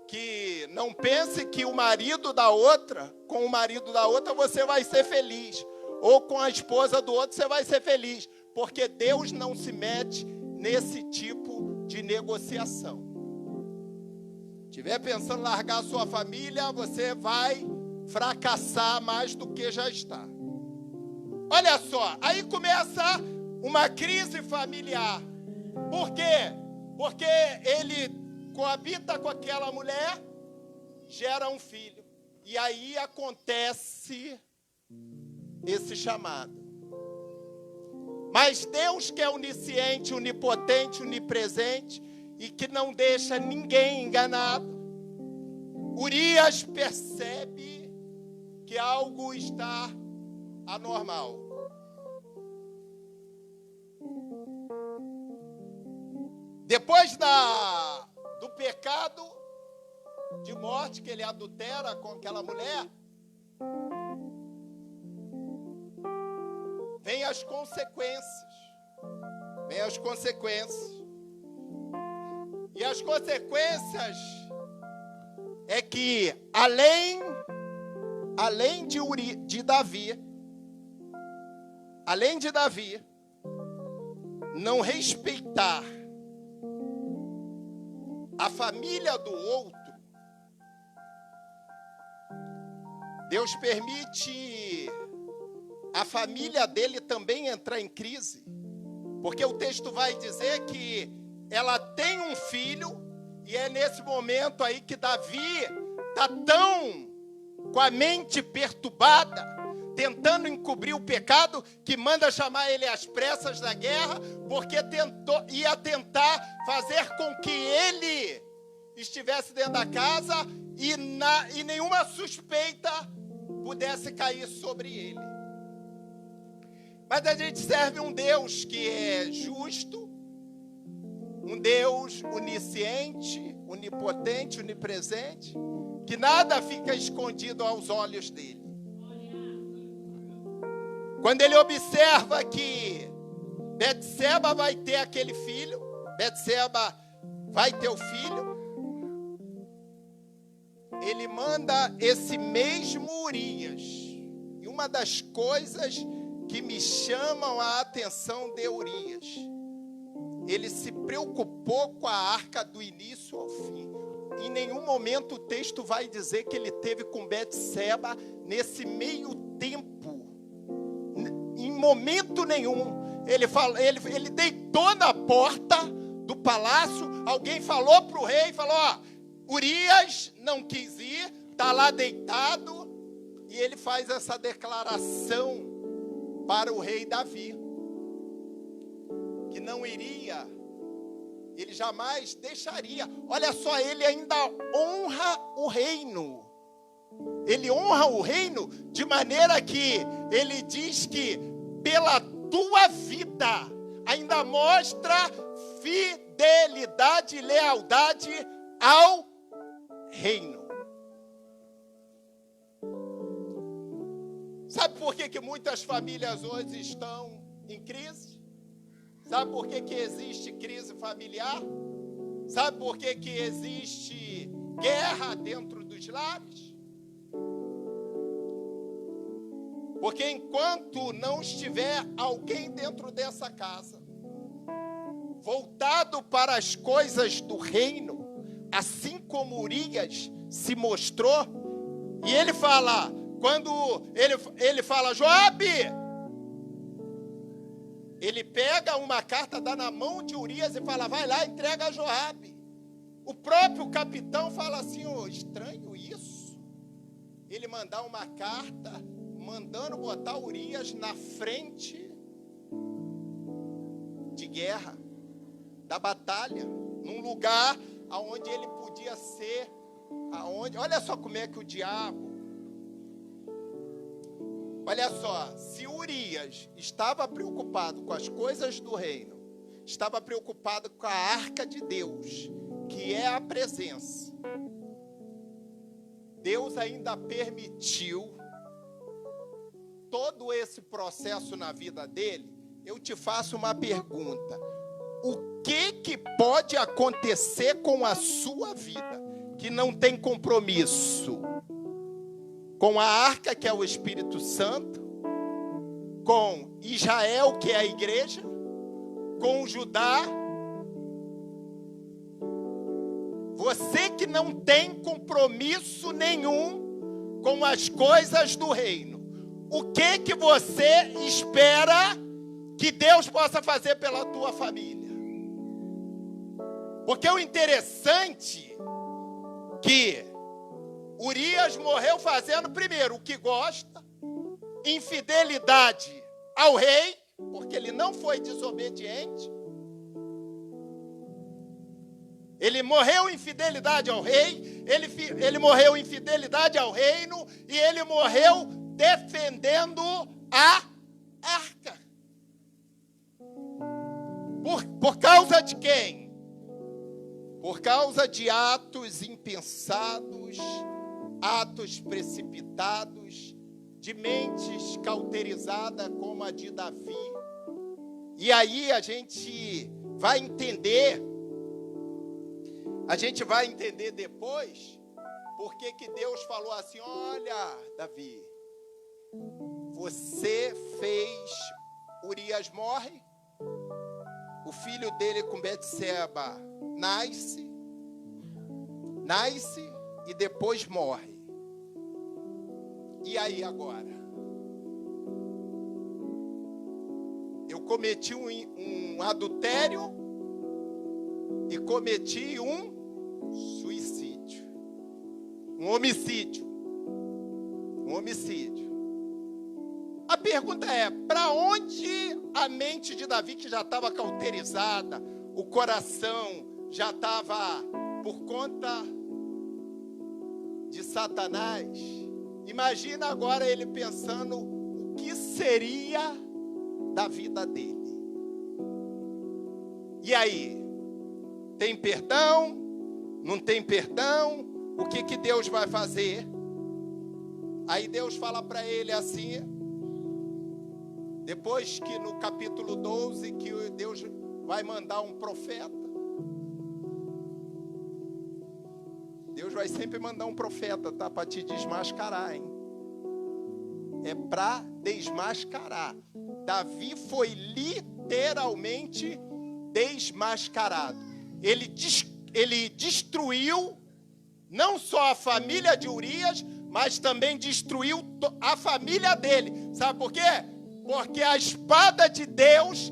[SPEAKER 11] que não pense que o marido da outra, com o marido da outra você vai ser feliz, ou com a esposa do outro você vai ser feliz, porque Deus não se mete nesse tipo de negociação. estiver pensando em largar a sua família, você vai fracassar mais do que já está. Olha só, aí começa uma crise familiar. Por quê? Porque ele coabita com aquela mulher, gera um filho. E aí acontece esse chamado. Mas Deus, que é onisciente, onipotente, onipresente e que não deixa ninguém enganado, Urias percebe que algo está anormal. Depois do pecado de morte que ele adultera com aquela mulher, vem as consequências. Vem as consequências. E as consequências é que além de Davi não respeitar a família do outro, Deus permite a família dele também entrar em crise, porque o texto vai dizer que ela tem um filho, e é nesse momento aí que Davi está tão com a mente perturbada, tentando encobrir o pecado, que manda chamar ele às pressas da guerra, porque ia tentar fazer com que ele estivesse dentro da casa e nenhuma suspeita pudesse cair sobre ele. Mas a gente serve um Deus que é justo, um Deus onisciente, onipotente, onipresente, que nada fica escondido aos olhos dele. Quando ele observa que Betseba vai ter aquele filho, Betseba vai ter o filho, ele manda esse mesmo Urias. E uma das coisas que me chamam a atenção de Urias, ele se preocupou com a arca do início ao fim. Em nenhum momento o texto vai dizer que ele teve com Betseba nesse meio tempo. Em momento nenhum. Ele deitou na porta do palácio, alguém falou para o rei, falou, Urias não quis ir, está lá deitado, e ele faz essa declaração para o rei Davi, que não iria, ele jamais deixaria. Olha só, ele ainda honra o reino. Ele honra o reino de maneira que ele diz que pela tua vida ainda mostra fidelidade e lealdade ao reino. Sabe por que muitas famílias hoje estão em crise? Sabe por que existe crise familiar? Sabe por que existe guerra dentro dos lares? Porque enquanto não estiver alguém dentro dessa casa voltado para as coisas do reino, assim como Urias se mostrou, e ele fala, quando ele fala, Joabe, ele pega uma carta, dá na mão de Urias e fala, vai lá, entrega a Joabe. O próprio capitão fala assim, estranho isso, ele mandar uma carta, mandando botar Urias na frente de guerra, da batalha, num lugar aonde ele podia ser, olha só como é que o diabo, olha só, se Urias estava preocupado com as coisas do reino, estava preocupado com a arca de Deus, que é a presença, Deus ainda permitiu todo esse processo na vida dele. Eu te faço uma pergunta: o que pode acontecer com a sua vida que não tem compromisso com a arca, que é o Espírito Santo, com Israel, que é a igreja, com Judá? Você que não tem compromisso nenhum com as coisas do reino, o que você espera que Deus possa fazer pela tua família? Porque o interessante que Urias morreu fazendo, primeiro, o que gosta, infidelidade ao rei, porque ele não foi desobediente. Ele morreu em fidelidade ao rei, ele morreu em fidelidade ao reino, e ele morreu defendendo a arca. Por causa de quem? Por causa de atos impensados, atos precipitados, de mentes cauterizadas como a de Davi. E aí a gente vai entender depois porque que Deus falou assim: olha, Davi, você fez, Urias morre, o filho dele com Betseba nasce e depois morre. E aí agora? Eu cometi um adultério e cometi um suicídio, um homicídio. A pergunta é: para onde a mente de Davi, que já estava cauterizada, o coração já estava por conta de Satanás, imagina agora ele pensando o que seria da vida dele. E aí? Tem perdão? Não tem perdão? O que Deus vai fazer? Aí Deus fala para ele assim, depois que no capítulo 12, que Deus vai mandar um profeta. Deus vai sempre mandar um profeta, tá? Para te desmascarar, hein? É para desmascarar. Davi foi literalmente desmascarado. Ele destruiu não só a família de Urias, mas também destruiu a família dele. Sabe por quê? Porque a espada de Deus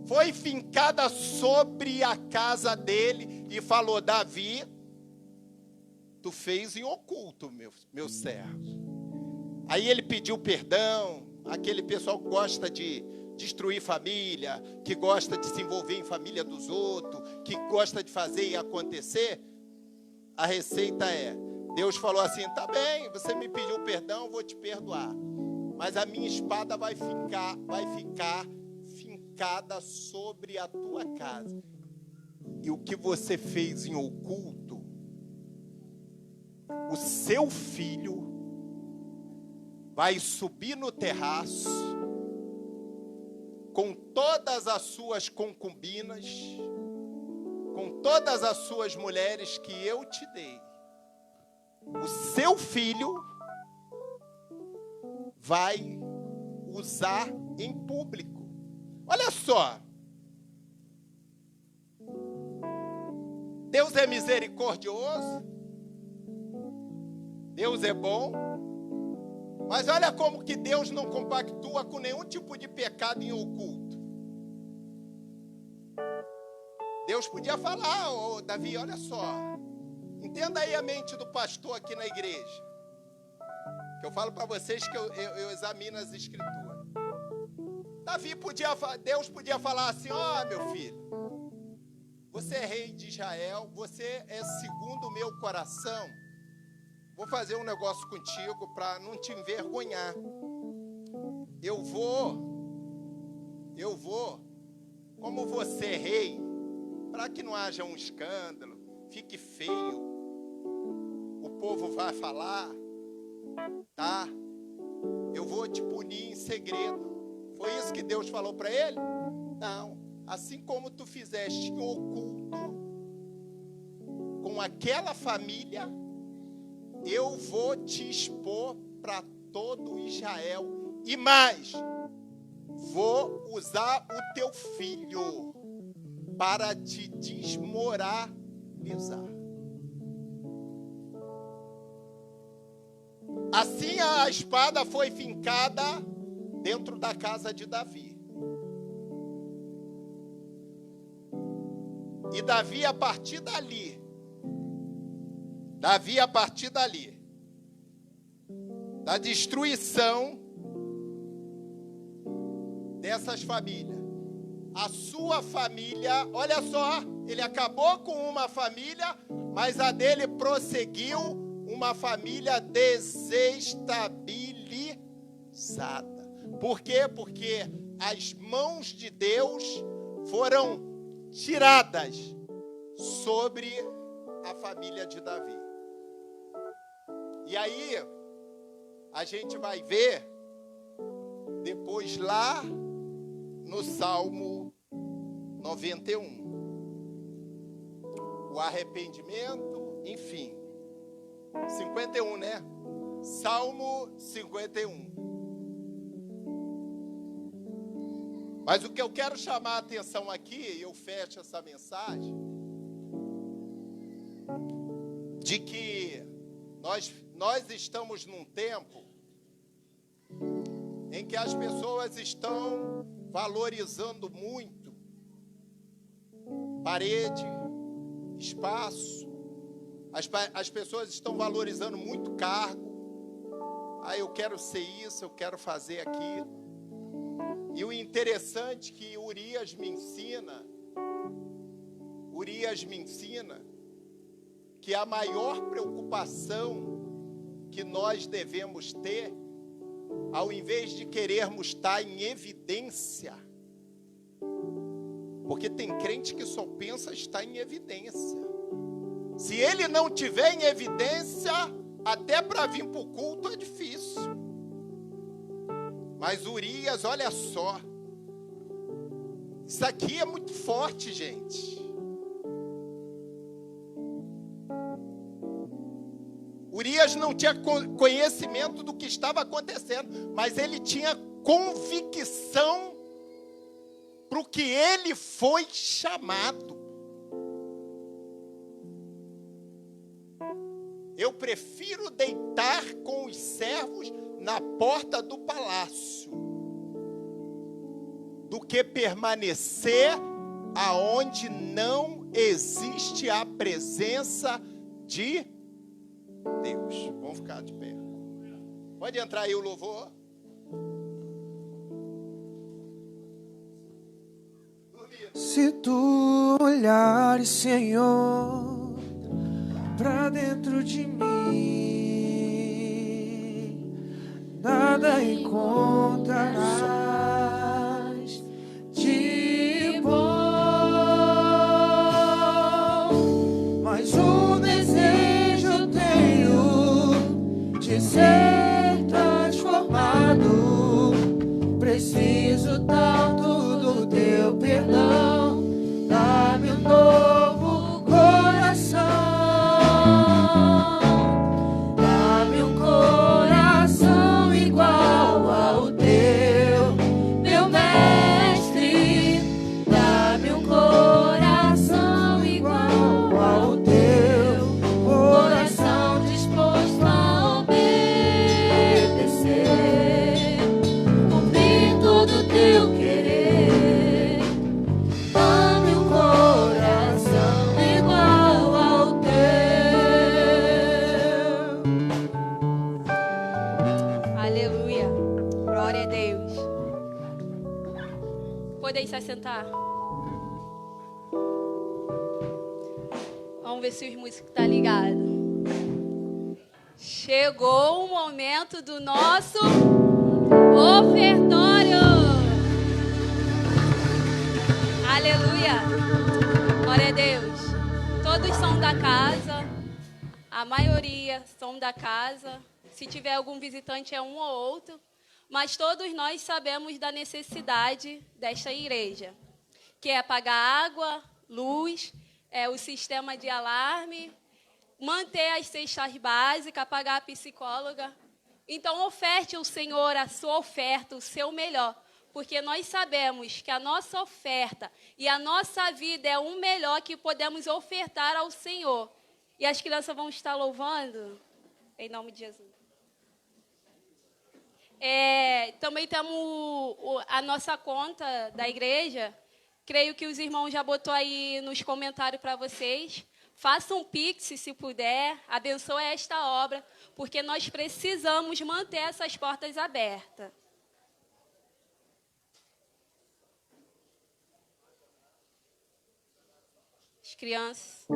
[SPEAKER 11] foi fincada sobre a casa dele e falou: Davi, tu fez em oculto, meu servo. Aí ele pediu perdão. Aquele pessoal que gosta de destruir família, que gosta de se envolver em família dos outros, que gosta de fazer e acontecer, a receita é: Deus falou assim: tá bem, você me pediu perdão, vou te perdoar, mas a minha espada vai ficar fincada sobre a tua casa. E o que você fez em oculto, o seu filho vai subir no terraço com todas as suas concubinas, com todas as suas mulheres que eu te dei. O seu filho vai usar em público. Olha só. Deus é misericordioso. Deus é bom. Mas olha como que Deus não compactua com nenhum tipo de pecado em oculto. Deus podia falar: ô Davi, olha só, entenda aí a mente do pastor aqui na igreja, que eu falo para vocês que eu examino as escrituras. Deus podia falar assim: ó, meu filho, você é rei de Israel, você é segundo o meu coração. Vou fazer um negócio contigo para não te envergonhar. Eu vou, como você é rei, para que não haja um escândalo, fique feio, o povo vai falar, tá? Eu vou te punir em segredo. Foi isso que Deus falou para ele? Não. Assim como tu fizeste em oculto com aquela família, eu vou te expor para todo Israel. E mais, vou usar o teu filho para te desmoralizar. Assim a espada foi fincada dentro da casa de Davi. E Davi, a partir dali, da destruição dessas famílias, a sua família, olha só, ele acabou com uma família, mas a dele prosseguiu, uma família desestabilizada. Por quê? Porque as mãos de Deus foram tiradas sobre a família de Davi. E aí, a gente vai ver, depois lá no Salmo 91, o arrependimento, enfim, 51, né? Salmo 51. Mas o que eu quero chamar a atenção aqui, e eu fecho essa mensagem, de que nós estamos num tempo em que as pessoas estão valorizando muito parede, espaço. As pessoas estão valorizando muito cargo. Ah, eu quero ser isso, eu quero fazer aquilo. E o interessante que Urias me ensina que a maior preocupação que nós devemos ter, ao invés de querermos estar em evidência, porque tem crente que só pensa estar em evidência. Se ele não tiver em evidência, até para vir para o culto é difícil. Mas Urias, olha só, isso aqui é muito forte, gente. Urias não tinha conhecimento do que estava acontecendo, mas ele tinha convicção para o que ele foi chamado. Eu prefiro deitar com os servos na porta do palácio do que permanecer aonde não existe a presença de Deus. Vamos ficar de pé. Pode entrar aí o louvor.
[SPEAKER 1] Se tu olhares, Senhor, pra dentro de mim, nada encontrarás de bom, mas um desejo eu tenho de ser transformado. Preciso tanto do teu perdão, dá-me um novo coração, dá-me um coração igual ao teu, meu mestre, dá-me um coração igual ao teu, coração disposto a obedecer, cumprir todo o teu querer, dá-me um coração igual ao teu.
[SPEAKER 2] Aleluia. Glória a Deus. Podem se assentar. Vamos ver se os músicos estão ligados. Chegou o momento do nosso ofertório. Aleluia. Glória a Deus. Todos são da casa. A maioria são da casa. Se tiver algum visitante é um ou outro. Mas todos nós sabemos da necessidade desta igreja, que é pagar água, luz, o sistema de alarme, manter as cestas básicas, pagar a psicóloga. Então, oferte ao Senhor a sua oferta, o seu melhor, porque nós sabemos que a nossa oferta e a nossa vida é o melhor que podemos ofertar ao Senhor. E as crianças vão estar louvando, em nome de Jesus. Também temos a nossa conta da igreja. Creio que os irmãos já botou aí nos comentários para vocês. Façam um pix, se puder. Abençoe esta obra, porque nós precisamos manter essas portas abertas. As crianças.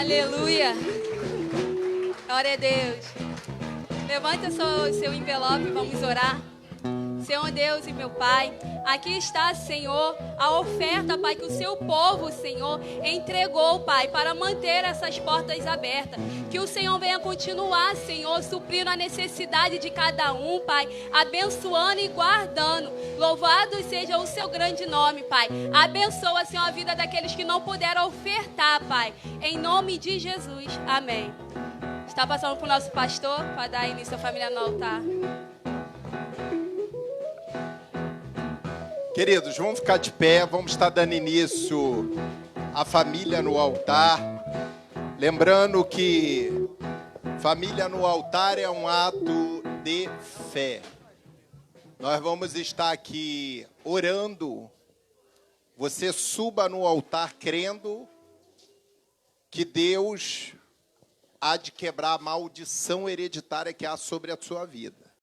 [SPEAKER 2] Aleluia. Glória a Deus. Levanta seu envelope e vamos orar. Senhor Deus e meu Pai, aqui está, Senhor, a oferta, Pai, que o seu povo, Senhor, entregou, Pai, para manter essas portas abertas. Que o Senhor venha continuar, Senhor, suprindo a necessidade de cada um, Pai, abençoando e guardando. Louvado seja o seu grande nome, Pai. Abençoa, Senhor, a vida daqueles que não puderam ofertar, Pai. Em nome de Jesus. Amém. Está passando para o nosso pastor, para dar início à família no altar.
[SPEAKER 11] Queridos, vamos ficar de pé, vamos estar dando início à família no altar. Lembrando que família no altar é um ato de fé. Nós vamos estar aqui orando. Você suba no altar crendo que Deus há de quebrar a maldição hereditária que há sobre a sua vida.